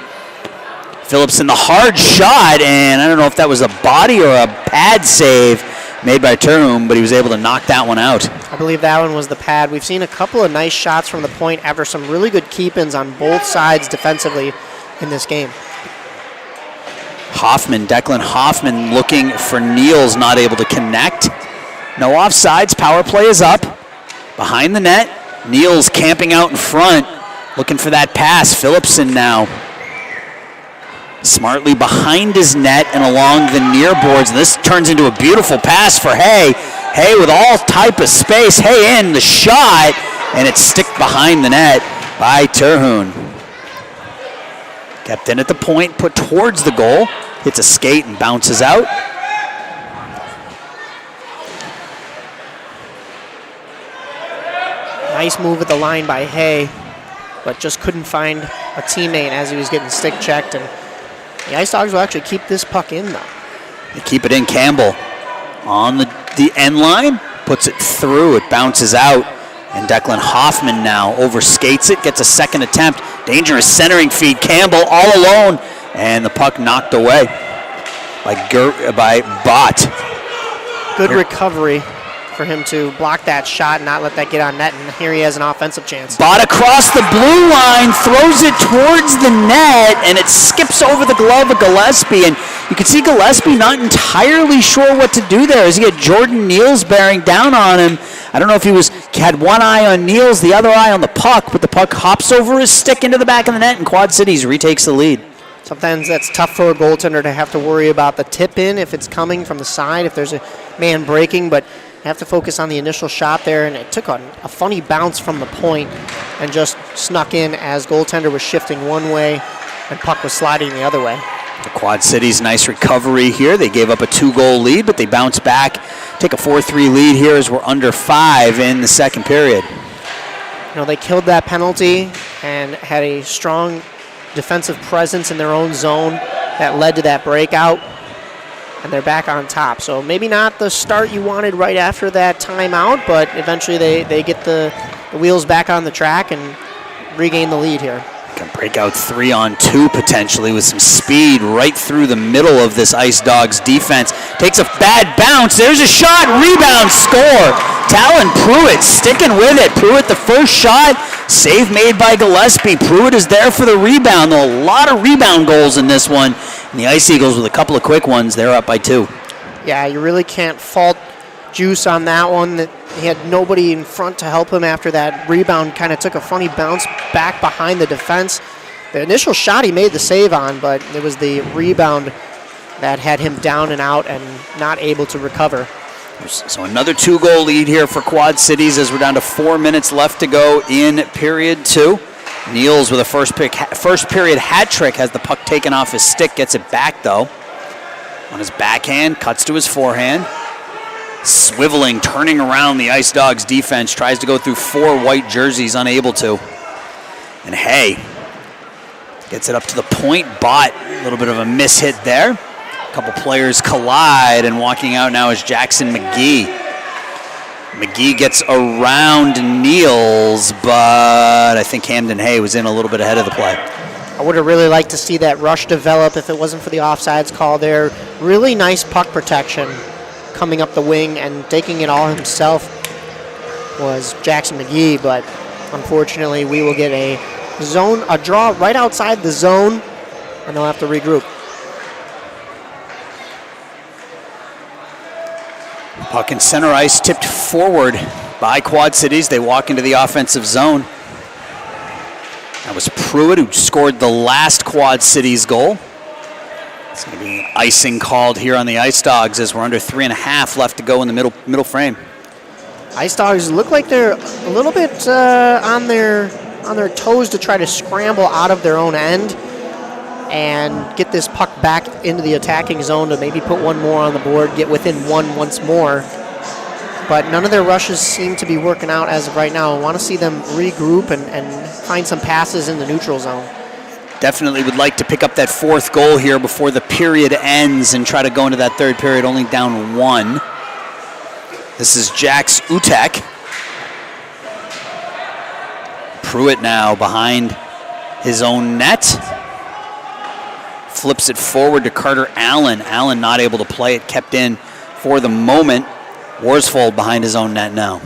Phillipson, the hard shot, and I don't know if that was a body or a pad save made by Terhune, but he was able to knock that one out. I believe that one was the pad. We've seen a couple of nice shots from the point after some really good keep-ins on both sides defensively in this game. Declan Hoffman looking for Niels, not able to connect. No offsides, power play is up. Behind the net, Niels camping out in front, looking for that pass. Phillipson now smartly behind his net and along the near boards. And this turns into a beautiful pass for Hay. Hay with all type of space. Hay in the shot, and it's sticked behind the net by Terhune. Kept in at the point, put towards the goal. Hits a skate and bounces out. Nice move at the line by Hay, but just couldn't find a teammate as he was getting stick checked. And the Ice Dogs will actually keep this puck in, though. They keep it in. Campbell on the end line, puts it through. It bounces out. And Declan Hoffman now overskates it, gets a second attempt. Dangerous centering feed. Campbell all alone. And the puck knocked away by Bott. Good recovery for him to block that shot and not let that get on net, and here he has an offensive chance. Bott across the blue line, throws it towards the net, and it skips over the glove of Gillespie, and you can see Gillespie not entirely sure what to do there as he had Jordan Niels bearing down on him. I don't know if he had one eye on Niels, the other eye on the puck, but the puck hops over his stick into the back of the net, and Quad Cities retakes the lead. Sometimes that's tough for a goaltender to have to worry about the tip-in if it's coming from the side, if there's a man breaking, but you have to focus on the initial shot there, and it took a funny bounce from the point and just snuck in as goaltender was shifting one way and puck was sliding the other way. The Quad Cities, nice recovery here. They gave up a 2-goal lead, but they bounced back, take a 4-3 lead here as we're under 5 in the second period. You know, they killed that penalty and had a strong defensive presence in their own zone that led to that breakout, and they're back on top. So maybe not the start you wanted right after that timeout, but eventually they get the wheels back on the track and regain the lead here. Can break out 3-on-2 potentially with some speed right through the middle of this Ice Dogs defense. Takes a bad bounce. There's a shot. Rebound. Score. Talon Pruitt sticking with it. Pruitt the first shot. Save made by Gillespie. Pruitt is there for the rebound. A lot of rebound goals in this one. And the Ice Eagles with a couple of quick ones. They're up by 2. Yeah, you really can't fault Juice on that one. That he had nobody in front to help him after that rebound. Kind of took a funny bounce back behind the defense. The initial shot he made the save on, but it was the rebound that had him down and out and not able to recover. So another 2-goal lead here for Quad Cities as we're down to 4 minutes left to go in period 2. Niels with a first period hat trick, has the puck taken off his stick, gets it back though. On his backhand, cuts to his forehand. Swiveling, turning around the Ice Dogs defense, tries to go through 4 white jerseys, unable to. And Hay gets it up to the point. Bott, a little bit of a mishit there. A couple players collide, and walking out now is Jackson McGee. McGee gets around Niels, but I think Camden Hay was in a little bit ahead of the play. I would have really liked to see that rush develop if it wasn't for the offsides call there. Really nice puck protection coming up the wing, and taking it all himself was Jackson McGee, but unfortunately we will get a draw right outside the zone, and they'll have to regroup. Puck in center ice, tipped forward by Quad Cities. They walk into the offensive zone. That was Pruitt who scored the last Quad Cities goal. It's going to be icing called here on the Ice Dogs as we're under 3.5 left to go in the middle frame. Ice Dogs look like they're a little bit on their toes to try to scramble out of their own end and get this puck back into the attacking zone to maybe put one more on the board, get within one once more. But none of their rushes seem to be working out as of right now. I want to see them regroup and find some passes in the neutral zone. Definitely would like to pick up that 4th goal here before the period ends and try to go into that 3rd period only down 1. This is Jax Utek. Pruitt now behind his own net. Flips it forward to Carter Allen. Allen not able to play it, kept in for the moment. Worsfold behind his own net now.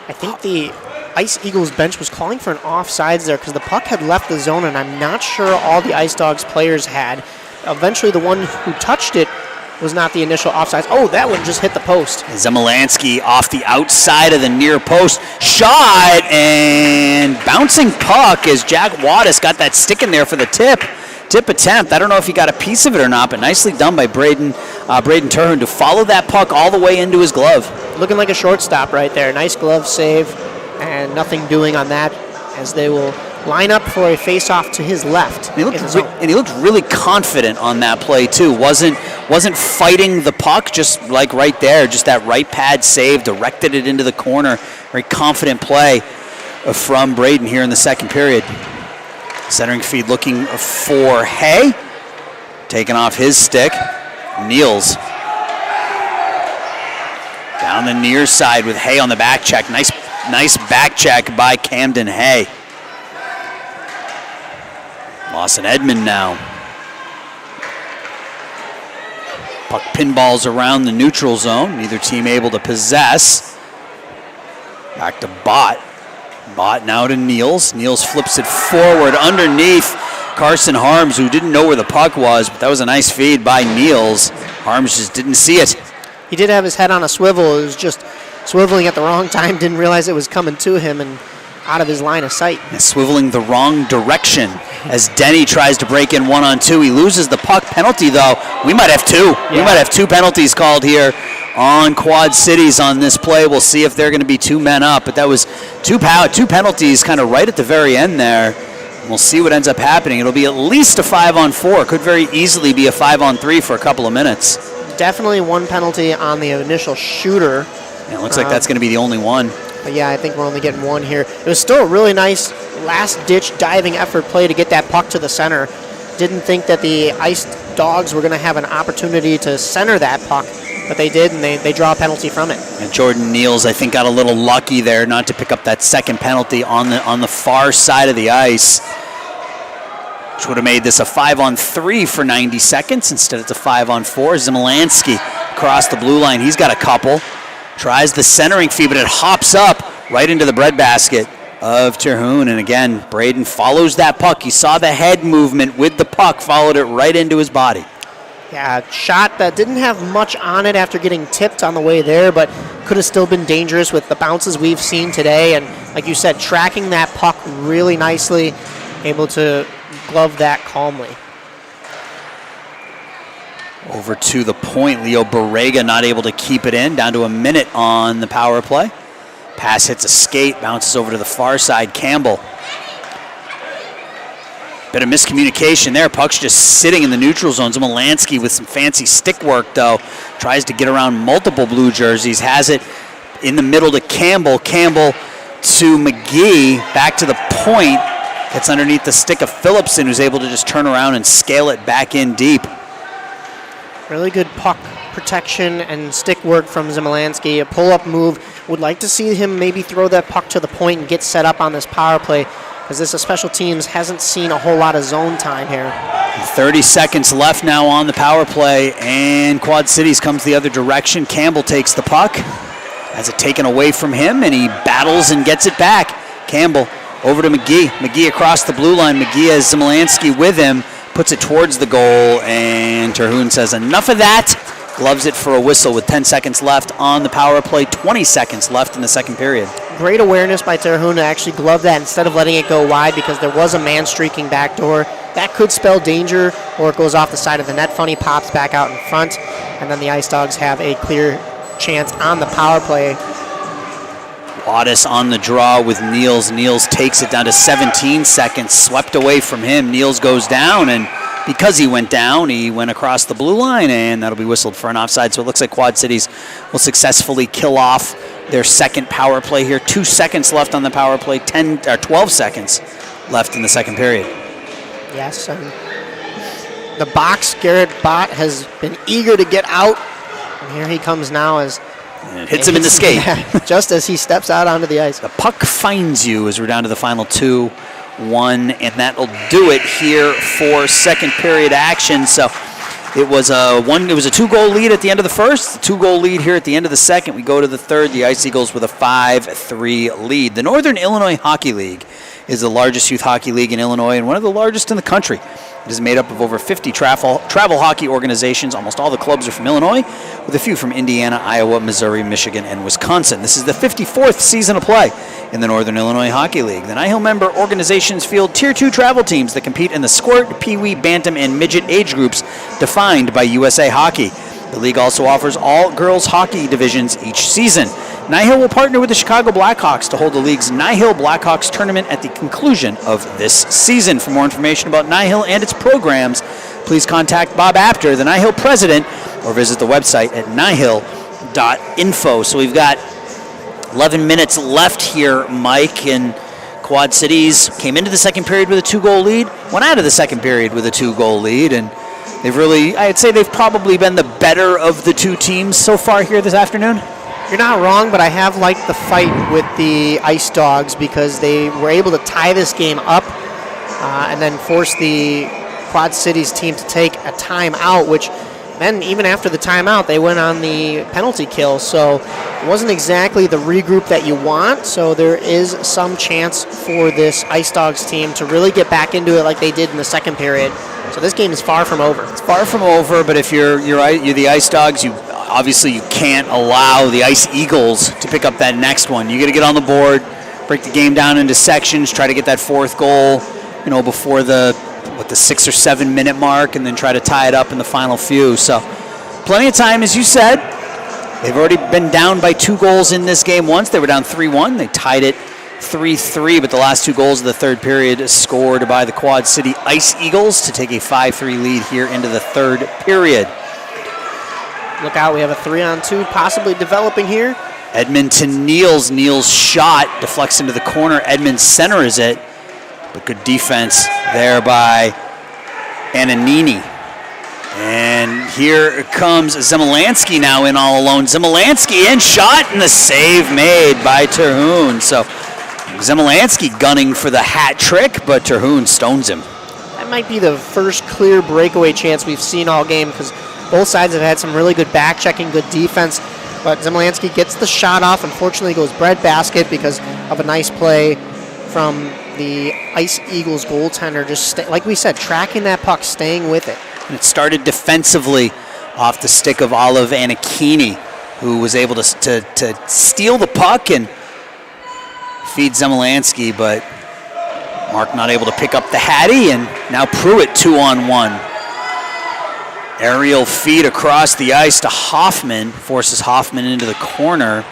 I think the Ice Eagles bench was calling for an offsides there because the puck had left the zone, and I'm not sure all the Ice Dogs players had. Eventually the one who touched it was not the initial offsides. Oh, that one just hit the post. Zemelansky off the outside of the near post. Shot and bouncing puck as Jack Wattis got that stick in there for the tip attempt. I don't know if he got a piece of it or not, but nicely done by Braden Terhune to follow that puck all the way into his glove. Looking like a shortstop right there. Nice glove save, and nothing doing on that as they will line up for a face-off to his left. And he looked really confident on that play too. Wasn't fighting the puck, just like right there, just that right pad save, directed it into the corner. Very confident play from Braden here in the 2nd period. Centering feed looking for Hay. Taking off his stick. Niels. Down the near side with Hay on the back check. Nice back check by Camden Hay. Lawson Edmond now. Puck pinballs around the neutral zone. Neither team able to possess. Back to Bott. Bott now to Niels. Niels flips it forward underneath Carson Harms, who didn't know where the puck was, but that was a nice feed by Niels. Harms just didn't see it. He did have his head on a swivel. It was just swiveling at the wrong time. Didn't realize it was coming to him and out of his line of sight. And swiveling the wrong direction as Denny tries to break in 1-on-2. He loses the puck. Penalty, though. We might have 2. Yeah. We might have 2 penalties called here on Quad Cities on this play. We'll see if they're going to be 2 men up. But that was 2 penalties kind of right at the very end there. We'll see what ends up happening. It'll be at least a 5-on-4. Could very easily be a 5-on-3 for a couple of minutes. Definitely 1 penalty on the initial shooter. Yeah, it looks like that's going to be the only one. But yeah, I think we're only getting 1 here. It was still a really nice last-ditch diving effort play to get that puck to the center. Didn't think that the Ice Dogs were going to have an opportunity to center that puck, but they did, and they draw a penalty from it. And Jordan Niels, I think, got a little lucky there not to pick up that 2nd penalty on the far side of the ice, which would have made this a 5-on-3 for 90 seconds. Instead, it's a 5-on-4. Zemelansky across the blue line. He's got a couple. Tries the centering feed, but it hops up right into the breadbasket of Terhune. And again, Braden follows that puck. He saw the head movement with the puck, followed it right into his body. Yeah, shot that didn't have much on it after getting tipped on the way there, but could have still been dangerous with the bounces we've seen today. And like you said, tracking that puck really nicely, able to glove that calmly. Over to the point. Leo Borrega not able to keep it in. Down to a minute on the power play. Pass hits a skate, bounces over to the far side. Campbell. Bit of miscommunication there. Puck's just sitting in the neutral zone. Zimalansky with some fancy stick work, though. Tries to get around multiple blue jerseys. Has it in the middle to Campbell. Campbell to McGee. Back to the point. Gets underneath the stick of Phillipson, who's able to just turn around and scale it back in deep. Really good puck protection and stick work from Zimalansky. A pull-up move. Would like to see him maybe throw that puck to the point and get set up on this power play, because this special teams hasn't seen a whole lot of zone time here. 30 seconds left now on the power play, and Quad Cities comes the other direction. Campbell takes the puck, has it taken away from him, and he battles and gets it back. Campbell over to McGee. McGee across the blue line. McGee has Zimalansky with him, puts it towards the goal, and Terhune says enough of that. Gloves it for a whistle with 10 seconds left on the power play, 20 seconds left in the second period. Great awareness by Terhune to actually glove that instead of letting it go wide, because there was a man streaking backdoor. That could spell danger, or it goes off the side of the net. Funny pops back out in front, and then the Ice Dogs have a clear chance on the power play. Wadis on the draw with Niels. Niels takes it down to 17 seconds, swept away from him. Niels goes down, and because he went down, he went across the blue line, and that'll be whistled for an offside. So it looks like Quad Cities will successfully kill off their second power play here. 2 seconds left on the power play, 12 seconds left in the second period. Yes, and the box, Garrett Bott has been eager to get out, and here he comes now as and it hits him in the skate. Yeah, just as he steps out onto the ice. The puck finds you as we're down to the final 2-1, and that'll do it here for second period action. So it was a 2-goal lead at the end of the first, a 2-goal lead here at the end of the second. We go to the third. The Ice Eagles with a 5-3 lead. The Northern Illinois Hockey League is the largest youth hockey league in Illinois and one of the largest in the country. It is made up of over 50 travel hockey organizations. Almost all the clubs are from Illinois, with a few from Indiana, Iowa, Missouri, Michigan, and Wisconsin. This is the 54th season of play in the Northern Illinois Hockey League. The Nihil member organizations field Tier 2 travel teams that compete in the Squirt, Pee-wee, Bantam, and Midget age groups defined by USA Hockey. The league also offers all girls hockey divisions each season. Nihil will partner with the Chicago Blackhawks to hold the league's Nihil Blackhawks tournament at the conclusion of this season. For more information about Nihil and its programs, please contact Bob Apter, the Nihil president, or visit the website at nihil.info. So we've got 11 minutes left here, Mike, and Quad Cities came into the second period with a 2-goal lead, went out of the second period with a 2-goal lead, and I'd say they've probably been the better of the two teams so far here this afternoon. You're not wrong, but I have liked the fight with the Ice Dogs because they were able to tie this game up and then force the Quad Cities team to take a timeout, which then even after the timeout, they went on the penalty kill. So it wasn't exactly the regroup that you want. So there is some chance for this Ice Dogs team to really get back into it like they did in the second period. So this game is far from over. It's far from over, but if you're the Ice Dogs, you can't allow the Ice Eagles to pick up that next one. You got to get on the board, break the game down into sections, try to get that fourth goal, before the 6 or 7 minute mark, and then try to tie it up in the final few. So plenty of time, as you said. They've already been down by 2 goals in this game once. They were down 3-1. They tied it 3-3, but the last 2 goals of the third period scored by the Quad City Ice Eagles to take a 5-3 lead here into the third period. Look out, we have a 3-on-2 possibly developing here. Edmund to Niels. Niels' shot deflects into the corner. Edmund centers it, but good defense there by Ananini. And here comes Zimalansky now in all alone. Zimalansky in, shot, and the save made by Terhune. So Zimalansky gunning for the hat trick, but Terhune stones him. That might be the first clear breakaway chance we've seen all game, because both sides have had some really good back-checking, good defense. But Zimalansky gets the shot off. Unfortunately, goes breadbasket because of a nice play from the Ice Eagles goaltender. Just like we said, tracking that puck, staying with it. And it started defensively off the stick of Olive Anakini, who was able to steal the puck and feed Zimalansky, but Mark not able to pick up the Hattie, and now Pruitt 2-on-1. Aerial feed across the ice to Hoffman, forces Hoffman into the corner.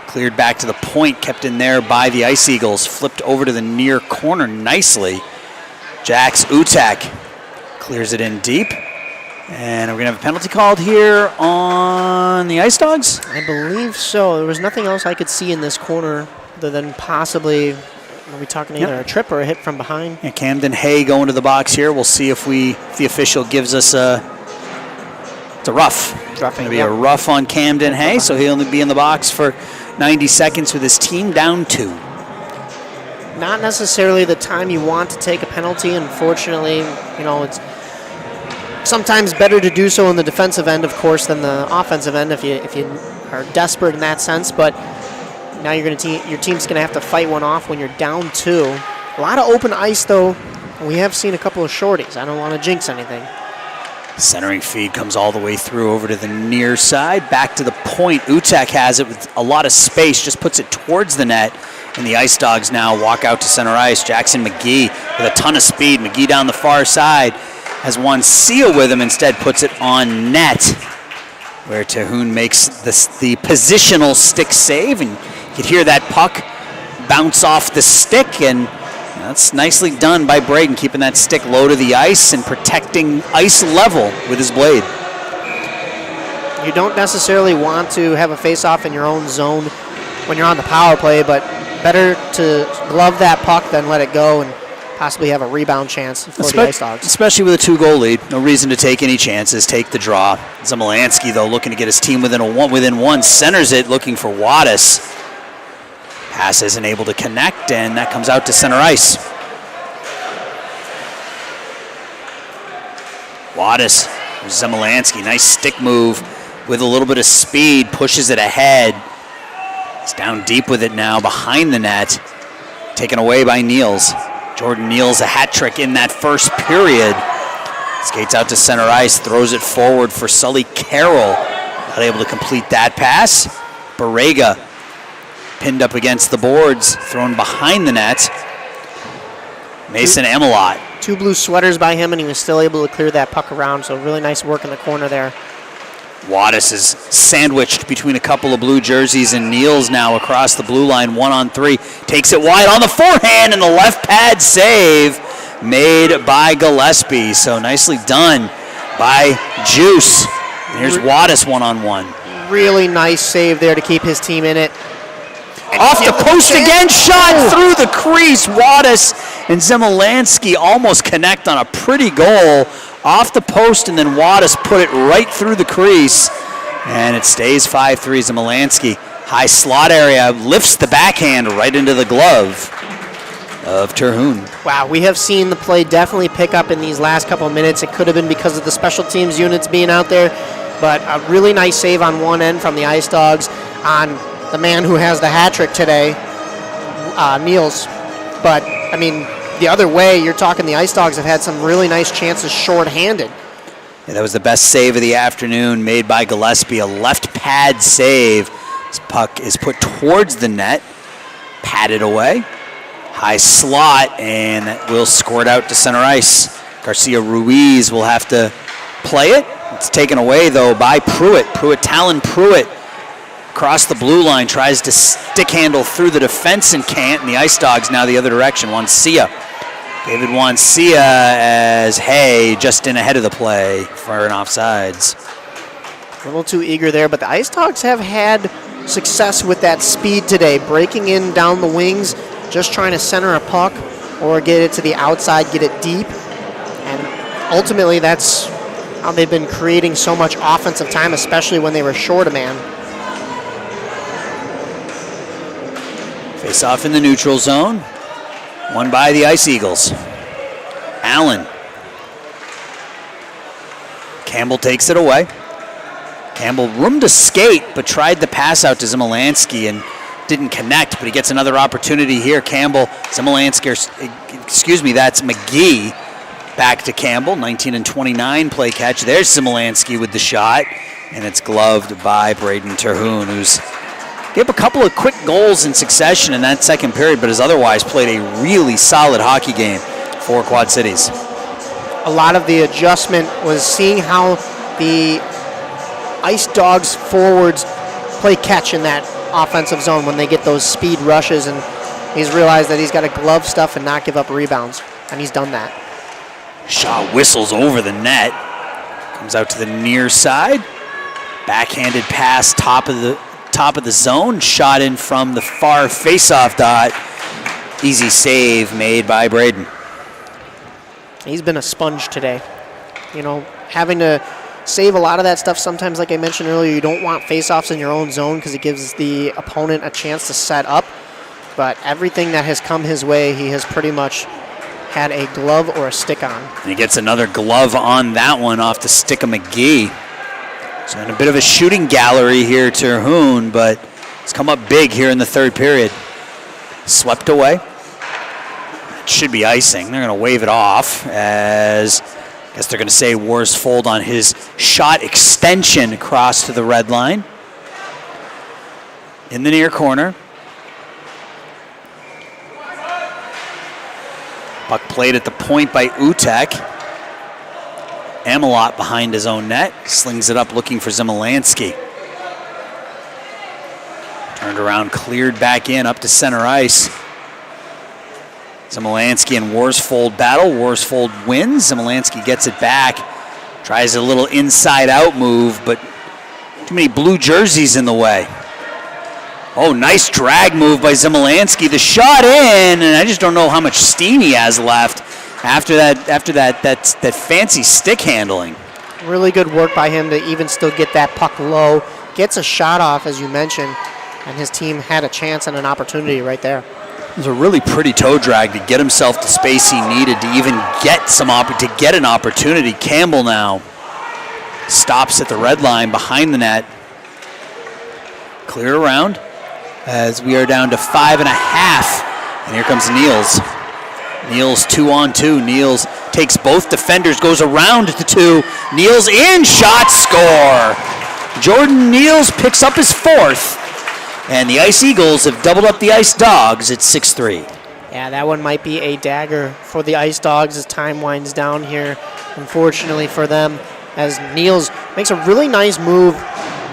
Cleared back to the point, kept in there by the Ice Eagles. Flipped over to the near corner nicely. Jax Utek clears it in deep. And we're going to have a penalty called here on the Ice Dogs? I believe so. There was nothing else I could see in this corner other than possibly, are we talking either a trip or a hit from behind? Yeah, Camden Hay going to the box here. We'll see if the official gives us it's a rough. It's going to be a rough on Camden Hay, so he'll only be in the box for 90 seconds with his team down 2. Not necessarily the time you want to take a penalty. Unfortunately, it's sometimes better to do so in the defensive end, of course, than the offensive end if you are desperate in that sense. But now your team's going to have to fight one off when you're down 2. A lot of open ice, though. We have seen a couple of shorties. I don't want to jinx anything. Centering feed comes all the way through over to the near side. Back to the point. Utek has it with a lot of space, just puts it towards the net. And the Ice Dogs now walk out to center ice. Jackson McGee with a ton of speed. McGee down the far side has one seal with him. Instead puts it on net, where Terhune makes the positional stick save. And you could hear that puck bounce off the stick, and that's nicely done by Braden, keeping that stick low to the ice and protecting ice level with his blade. You don't necessarily want to have a face-off in your own zone when you're on the power play, but better to glove that puck than let it go and possibly have a rebound chance for the Ice Dogs. Especially with a 2-goal lead. No reason to take any chances. Take the draw. Zemelansky, though, looking to get his team within one. Centers it, looking for Wattis. Pass isn't able to connect, and that comes out to center ice. Wattis, Zemelansky, nice stick move with a little bit of speed, pushes it ahead. He's down deep with it now behind the net, taken away by Niels. Jordan Niels, a hat trick in that first period. Skates out to center ice, throws it forward for Sully Carroll. Not able to complete that pass. Barrega pinned up against the boards, thrown behind the net. Mason Emelot. 2 blue sweaters by him, and he was still able to clear that puck around, so really nice work in the corner there. Wattis is sandwiched between a couple of blue jerseys, and Niels now across the blue line, 1-on-3. Takes it wide on the forehand, and the left pad save made by Gillespie. So nicely done by Juice. Here's Wattis 1-on-1. Really nice save there to keep his team in it. Off the post again, shot through the crease. Wattis and Zemelansky almost connect on a pretty goal. Off the post, and then Wattis put it right through the crease. And it stays 5-3. Zemelansky, high slot area, lifts the backhand right into the glove of Terhune. Wow, we have seen the play definitely pick up in these last couple of minutes. It could have been because of the special teams units being out there, but a really nice save on one end from the Ice Dogs on the man who has the hat trick today, Niels. But, I mean, the other way, you're talking the Ice Dogs have had some really nice chances short-handed. Yeah, that was the best save of the afternoon made by Gillespie, a left pad save. This puck is put towards the net, patted away. High slot, and that will squirt out to center ice. Garcia Ruiz will have to play it. It's taken away, though, by Pruitt. Talon Pruitt across the blue line, tries to stick handle through the defense and can't, and the Ice Dogs now the other direction. Wancia. David Wancia as Hay just in ahead of the play for an offsides. A little too eager there, but the Ice Dogs have had success with that speed today, breaking in down the wings, just trying to center a puck or get it to the outside, get it deep. And ultimately, that's how they've been creating so much offensive time, especially when they were short a man. Face off in the neutral zone. Won by the Ice Eagles. Allen. Campbell takes it away. Campbell room to skate, but tried the pass out to Zemelansky and didn't connect, but he gets another opportunity here. Campbell, Zemelansky, that's McGee. Back to Campbell, 19-29 play catch. There's Zemelansky with the shot, and it's gloved by Braden Terhune, who's gave a couple of quick goals in succession in that second period, but has otherwise played a really solid hockey game for Quad Cities. a lot of the adjustment was seeing how the Ice Dogs forwards play catch in that offensive zone when they get those speed rushes, and he's realized that he's got to glove stuff and not give up rebounds, and he's done that. Shot whistles over the net. Comes out to the near side. Backhanded pass, top of the zone. Shot in from the far faceoff dot. Easy save made by Braden. He's been a sponge today. You know, having to save a lot of that stuff. Sometimes, like I mentioned earlier, you don't want faceoffs in your own zone because it gives the opponent a chance to set up. But everything that has come his way, he has pretty much had a glove or a stick on. And he gets another glove on that one off the stick of McGee. So in a bit of a shooting gallery here, Terhune, but it's come up big here in the third period. Swept away. It should be icing. They're going to wave it off as I guess they're going to say Worsfold on his shot extension across to the red line. In the near corner. Puck played at the point by Utek. Amelot behind his own net. Slings it up looking for Zimalansky. Turned around, cleared back in, up to center ice. Zimalansky and Worsfold battle. Worsfold wins. Zimalansky gets it back. Tries a little inside-out move, but too many blue jerseys in the way. Oh, nice drag move by Zimalansky. The shot in, and I just don't know how much steam he has left after that fancy stick handling. Really good work by him to even still get that puck low. Gets a shot off, as you mentioned, and his team had a chance and an opportunity right there. It was a really pretty toe drag to get himself the space he needed to even get an opportunity. Campbell now stops at the red line behind the net. Clear around as we are down to 5.5. And here comes Niels. Niels 2-on-2. Niels takes both defenders, goes around to 2. Niels in, shot, score. Jordan Niels picks up his 4th. And the Ice Eagles have doubled up the Ice Dogs at 6-3. Yeah, that one might be a dagger for the Ice Dogs as time winds down here. Unfortunately for them, as Niels makes a really nice move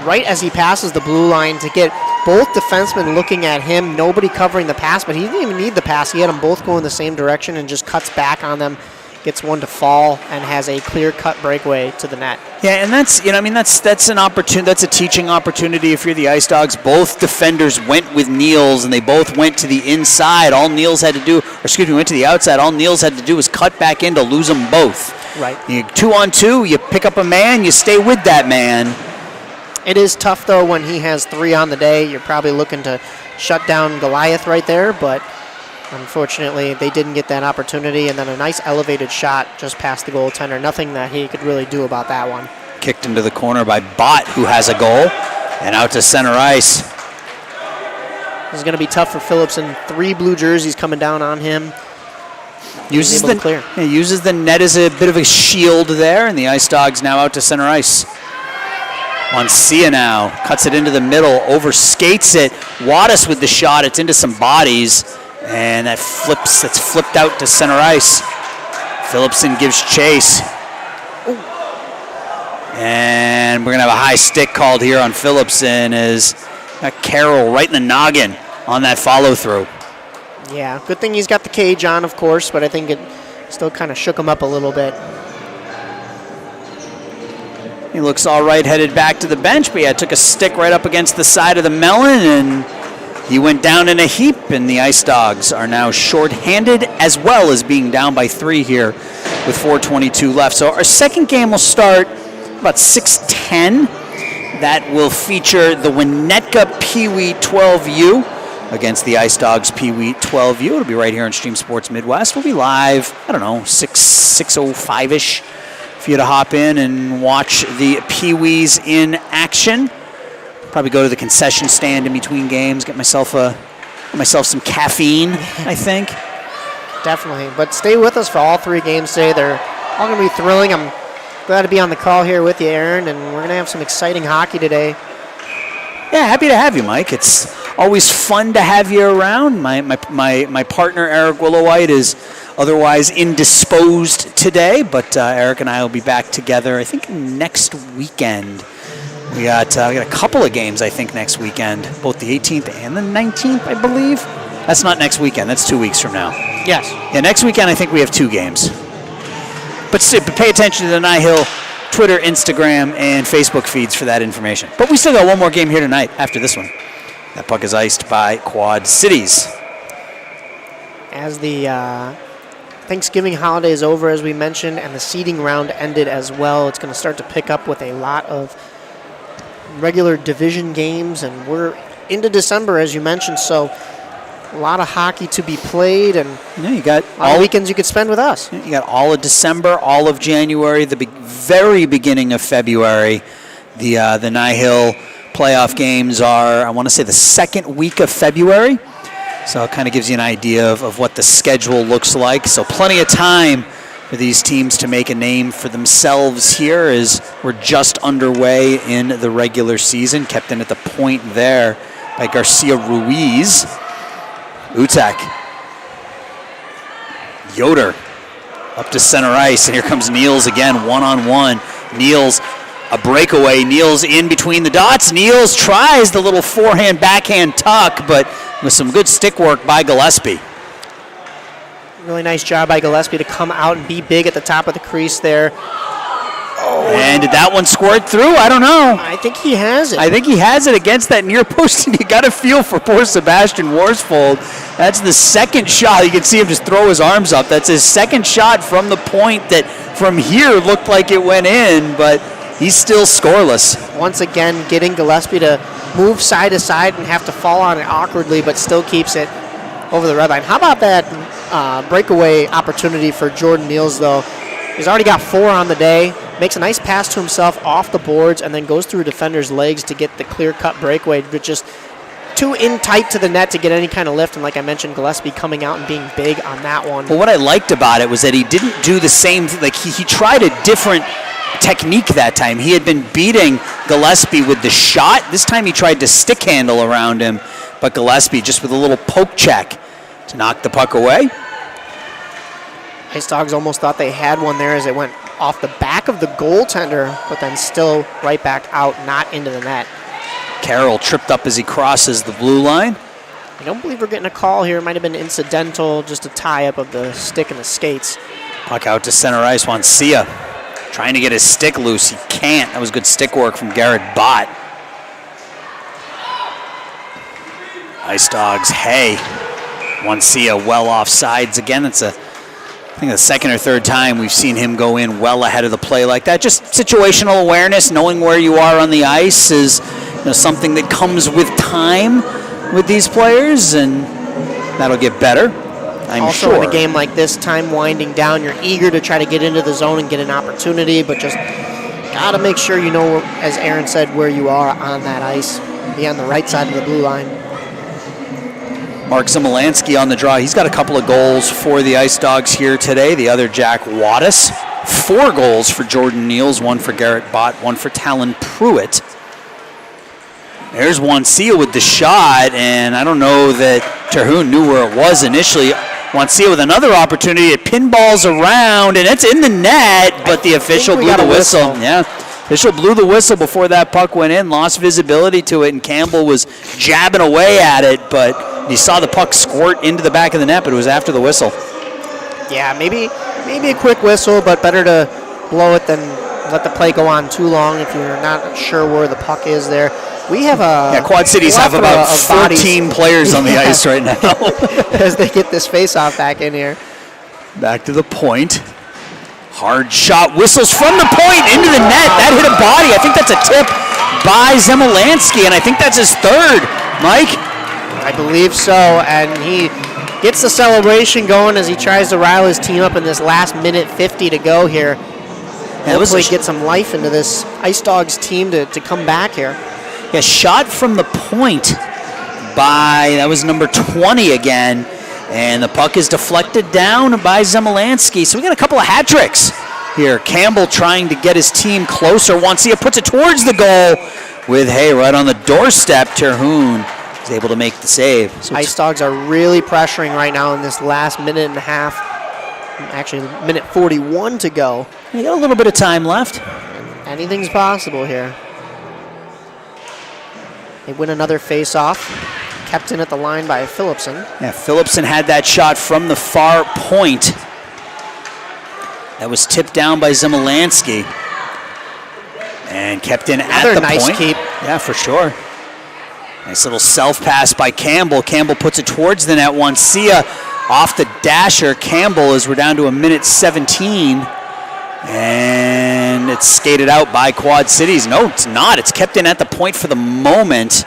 right as he passes the blue line to get both defensemen looking at him, nobody covering the pass, but he didn't even need the pass. He had them both go in the same direction and just cuts back on them, gets one to fall, and has a clear-cut breakaway to the net. Yeah, and that's an opportunity. That's a teaching opportunity if you're the Ice Dogs. Both defenders went with Niels, and they both went to the inside. All Niels had to do, went to the outside. All Niels had to do was cut back in to lose them both. Right. 2-on-2, you pick up a man, you stay with that man. It is tough, though, when he has 3 on the day. You're probably looking to shut down Goliath right there, but unfortunately, they didn't get that opportunity, and then a nice elevated shot just past the goaltender. Nothing that he could really do about that one. Kicked into the corner by Bott, who has a goal, and out to center ice. This is going to be tough for Phillips, and 3 blue jerseys coming down on him. Uses the net as a bit of a shield there, and the Ice Dogs now out to center ice. Moncia now cuts it into the middle, overskates it. Wattis with the shot. It's into some bodies, and that's flipped out to center ice. Phillipson gives chase. Ooh. And we're going to have a high stick called here on Phillipson as Carroll right in the noggin on that follow-through. Yeah, good thing he's got the cage on, of course, but I think it still kind of shook him up a little bit. He looks all right, headed back to the bench, but yeah, took a stick right up against the side of the melon, and he went down in a heap, and the Ice Dogs are now shorthanded as well as being down by 3 here with 4:22 left. So our second game will start about 6:10. That will feature the Winnetka Pee-wee 12U against the Ice Dogs Pee-wee 12U. It'll be right here on Stream Sports Midwest. We'll be live, 6:05-ish. For you to hop in and watch the Pee-wees in action. Probably go to the concession stand in between games, get myself some caffeine, I think. Definitely, but stay with us for all 3 games today. They're all going to be thrilling. I'm glad to be on the call here with you, Aaron, and we're going to have some exciting hockey today. Yeah, happy to have you, Mike. It's always fun to have you around. My partner, Eric Willowite, is otherwise indisposed today, but Eric and I will be back together, I think, next weekend. We got a couple of games, I think, next weekend, both the 18th and the 19th, I believe. That's not next weekend. That's 2 weeks from now. Yes. Yeah, next weekend I think we have 2 games. But pay attention to the Nihil Twitter, Instagram, and Facebook feeds for that information. But we still got one more game here tonight after this one. That puck is iced by Quad Cities. As the Thanksgiving holiday is over, as we mentioned, and the seeding round ended as well, it's going to start to pick up with a lot of regular division games, and we're into December, as you mentioned, so a lot of hockey to be played, and you got all weekends you could spend with us. You got all of December, all of January, the very beginning of February. The Nihil playoff games are, I want to say, the second week of February. So it kind of gives you an idea of what the schedule looks like. So plenty of time for these teams to make a name for themselves here as we're just underway in the regular season. Kept in at the point there by Garcia Ruiz. Utek. Yoder up to center ice, and here comes Niels again, one-on-one. Niels, a breakaway. Niels in between the dots. Niels tries the little forehand, backhand tuck, but with some good stick work by Gillespie. Really nice job by Gillespie to come out and be big at the top of the crease there. Oh, and did that one squirt through? I don't know. I think he has it. I think he has it against that near post, and you got to feel for poor Sebastian Worsfold. That's the second shot. You can see him just throw his arms up. That's his second shot from the point that from here looked like it went in, but he's still scoreless. Once again, getting Gillespie to move side to side and have to fall on it awkwardly, but still keeps it over the red line. How about that breakaway opportunity for Jordan Niels, though? He's already got 4 on the day. Makes a nice pass to himself off the boards and then goes through a defender's legs to get the clear-cut breakaway, but just too in tight to the net to get any kind of lift. And like I mentioned, Gillespie coming out and being big on that one. Well, what I liked about it was that he didn't do the same thing. Like he tried a different technique that time. He had been beating Gillespie with the shot. This time he tried to stick handle around him, but Gillespie just with a little poke check to knock the puck away. Ice Dogs almost thought they had one there as it went off the back of the goaltender, but then still right back out, not into the net. Carroll tripped up as he crosses the blue line. I don't believe we're getting a call here. It might have been incidental, just a tie-up of the stick and the skates. Puck out to center ice. Wancia trying to get his stick loose. He can't. That was good stick work from Garrett Bott. Ice Dogs, hey. Wancia well off sides again. It's I think the second or third time we've seen him go in well ahead of the play like that. Just situational awareness, knowing where you are on the ice is something that comes with time with these players, and that'll get better, I'm sure. Also in a game like this, time winding down, you're eager to try to get into the zone and get an opportunity, but just got to make sure you know, as Aaron said, where you are on that ice. Be on the right side of the blue line. Mark Zimalansky on the draw. He's got a couple of goals for the Ice Dogs here today. The other, Jack Wattis. 4 goals for Jordan Niels, 1 for Garrett Bott, 1 for Talon Pruitt. There's Wancia with the shot, and I don't know that Terhune knew where it was initially. Wancia with another opportunity. It pinballs around, and it's in the net, but the official blew the whistle. Yeah, official blew the whistle before that puck went in, lost visibility to it, and Campbell was jabbing away at it, but you saw the puck squirt into the back of the net, but it was after the whistle. Yeah, maybe a quick whistle, but better to blow it than let the play go on too long if you're not sure where the puck is there. We have Quad Cities have about 14 players on the ice right now. As they get this face-off back in here. Back to the point. Hard shot, whistles from the point into the net. That hit a body. I think that's a tip by Zimalansky, and I think that's his third. Mike? I believe so, and he gets the celebration going as he tries to rile his team up in this last minute 50 to go here. Hopefully get some life into this Ice Dogs team to come back here. Yeah, shot from the point by, that was number 20 again, and the puck is deflected down by Zimalansky. So we got a couple of hat tricks here. Campbell trying to get his team closer. Wancia puts it towards the goal with, hey, right on the doorstep, Terhune He's able to make the save. So Ice Dogs are really pressuring right now in this last minute and a half. Actually, minute 41 to go. we got a little bit of time left. Anything's possible here. They win another face-off. Kept in at the line by Phillipson. Yeah, Phillipson had that shot from the far point. That was tipped down by Zemelansky. And kept in at the Another nice point. keep. Yeah, for sure. Nice little self-pass by Campbell. Campbell puts it towards the net. Wancia off the dasher. Campbell, as we're down to a minute 17. And it's skated out by Quad Cities. No, it's not. It's kept in at the point for the moment.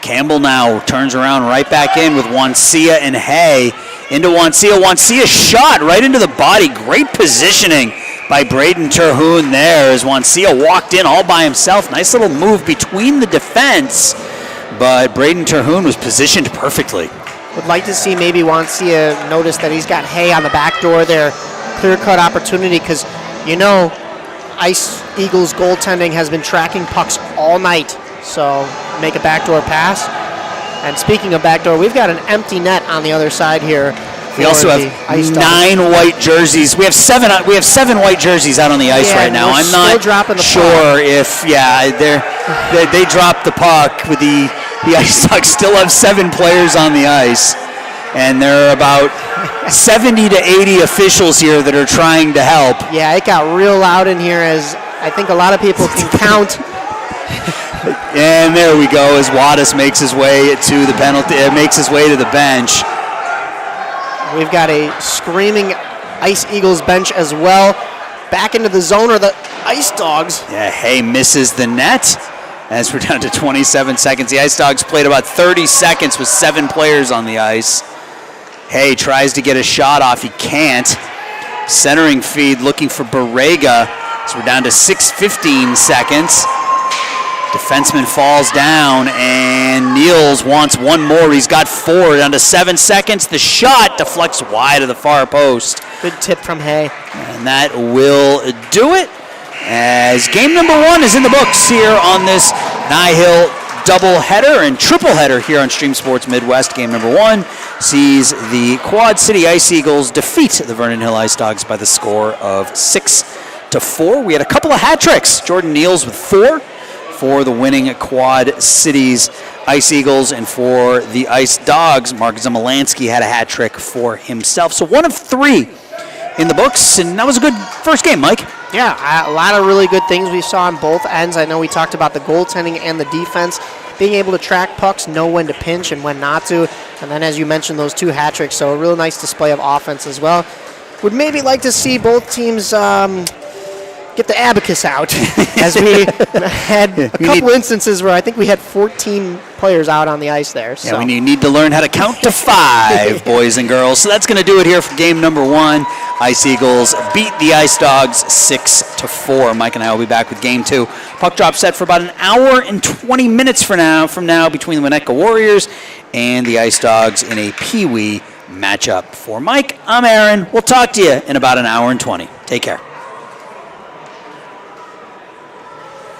Campbell now turns around right back in with Wancia and Hay. Into Wancia. Wancia shot right into the body. Great positioning by Braden Terhune there as Wancia walked in all by himself. Nice little move between the defense, but Braden Terhune was positioned perfectly. Would like to see maybe Wancia notice that he's got Hay on the back door there. Clear-cut opportunity because, you know, Ice Eagles goaltending has been tracking pucks all night. So make a backdoor pass. And speaking of backdoor, we've got an empty net on the other side here. We also have 9 white jerseys. We have seven white jerseys out on the ice right now. I'm not sure if they dropped the puck with the Ice Dogs still have 7 players on the ice, and there are about 70 to 80 officials here that are trying to help. Yeah, it got real loud in here as I think a lot of people can count. And there we go as Wadis makes his way to the penalty. Makes his way to the bench. We've got a screaming Ice Eagles bench as well. Back into the zone are the Ice Dogs. Yeah, Hay misses the net as we're down to 27 seconds. The Ice Dogs played about 30 seconds with 7 players on the ice. Hay tries to get a shot off. He can't. Centering feed looking for Borrega. So we're down to 15 seconds. Defenseman falls down, and Niels wants one more. He's got 4, down to 7 seconds. The shot deflects wide of the far post. Good tip from Hay. And that will do it, as game number 1 is in the books here on this Nihil doubleheader and tripleheader here on Stream Sports Midwest. Game number 1 sees the Quad City Ice Eagles defeat the Vernon Hill Ice Dogs by the score of 6-4. We had a couple of hat tricks. Jordan Niels with 4. For the winning Quad Cities Ice Eagles, and for the Ice Dogs, Mark Zemelansky had a hat trick for himself. So 1 of 3 in the books, and that was a good first game, Mike. Yeah, a lot of really good things we saw on both ends. I know we talked about the goaltending and the defense, being able to track pucks, know when to pinch and when not to, and then as you mentioned, those 2 hat tricks, so a real nice display of offense as well. Would maybe like to see both teams get the abacus out, as we had a couple instances where I think we had 14 players out on the ice there. So. Yeah, we need to learn how to count to 5, boys and girls. So that's going to do it here for game number 1. Ice Eagles beat the Ice Dogs 6-4. Mike and I will be back with game 2. Puck drop set for about an hour and 20 minutes from now between the Winnetka Warriors and the Ice Dogs in a Pee Wee matchup. For Mike, I'm Aaron. We'll talk to you in about an hour and 20. Take care.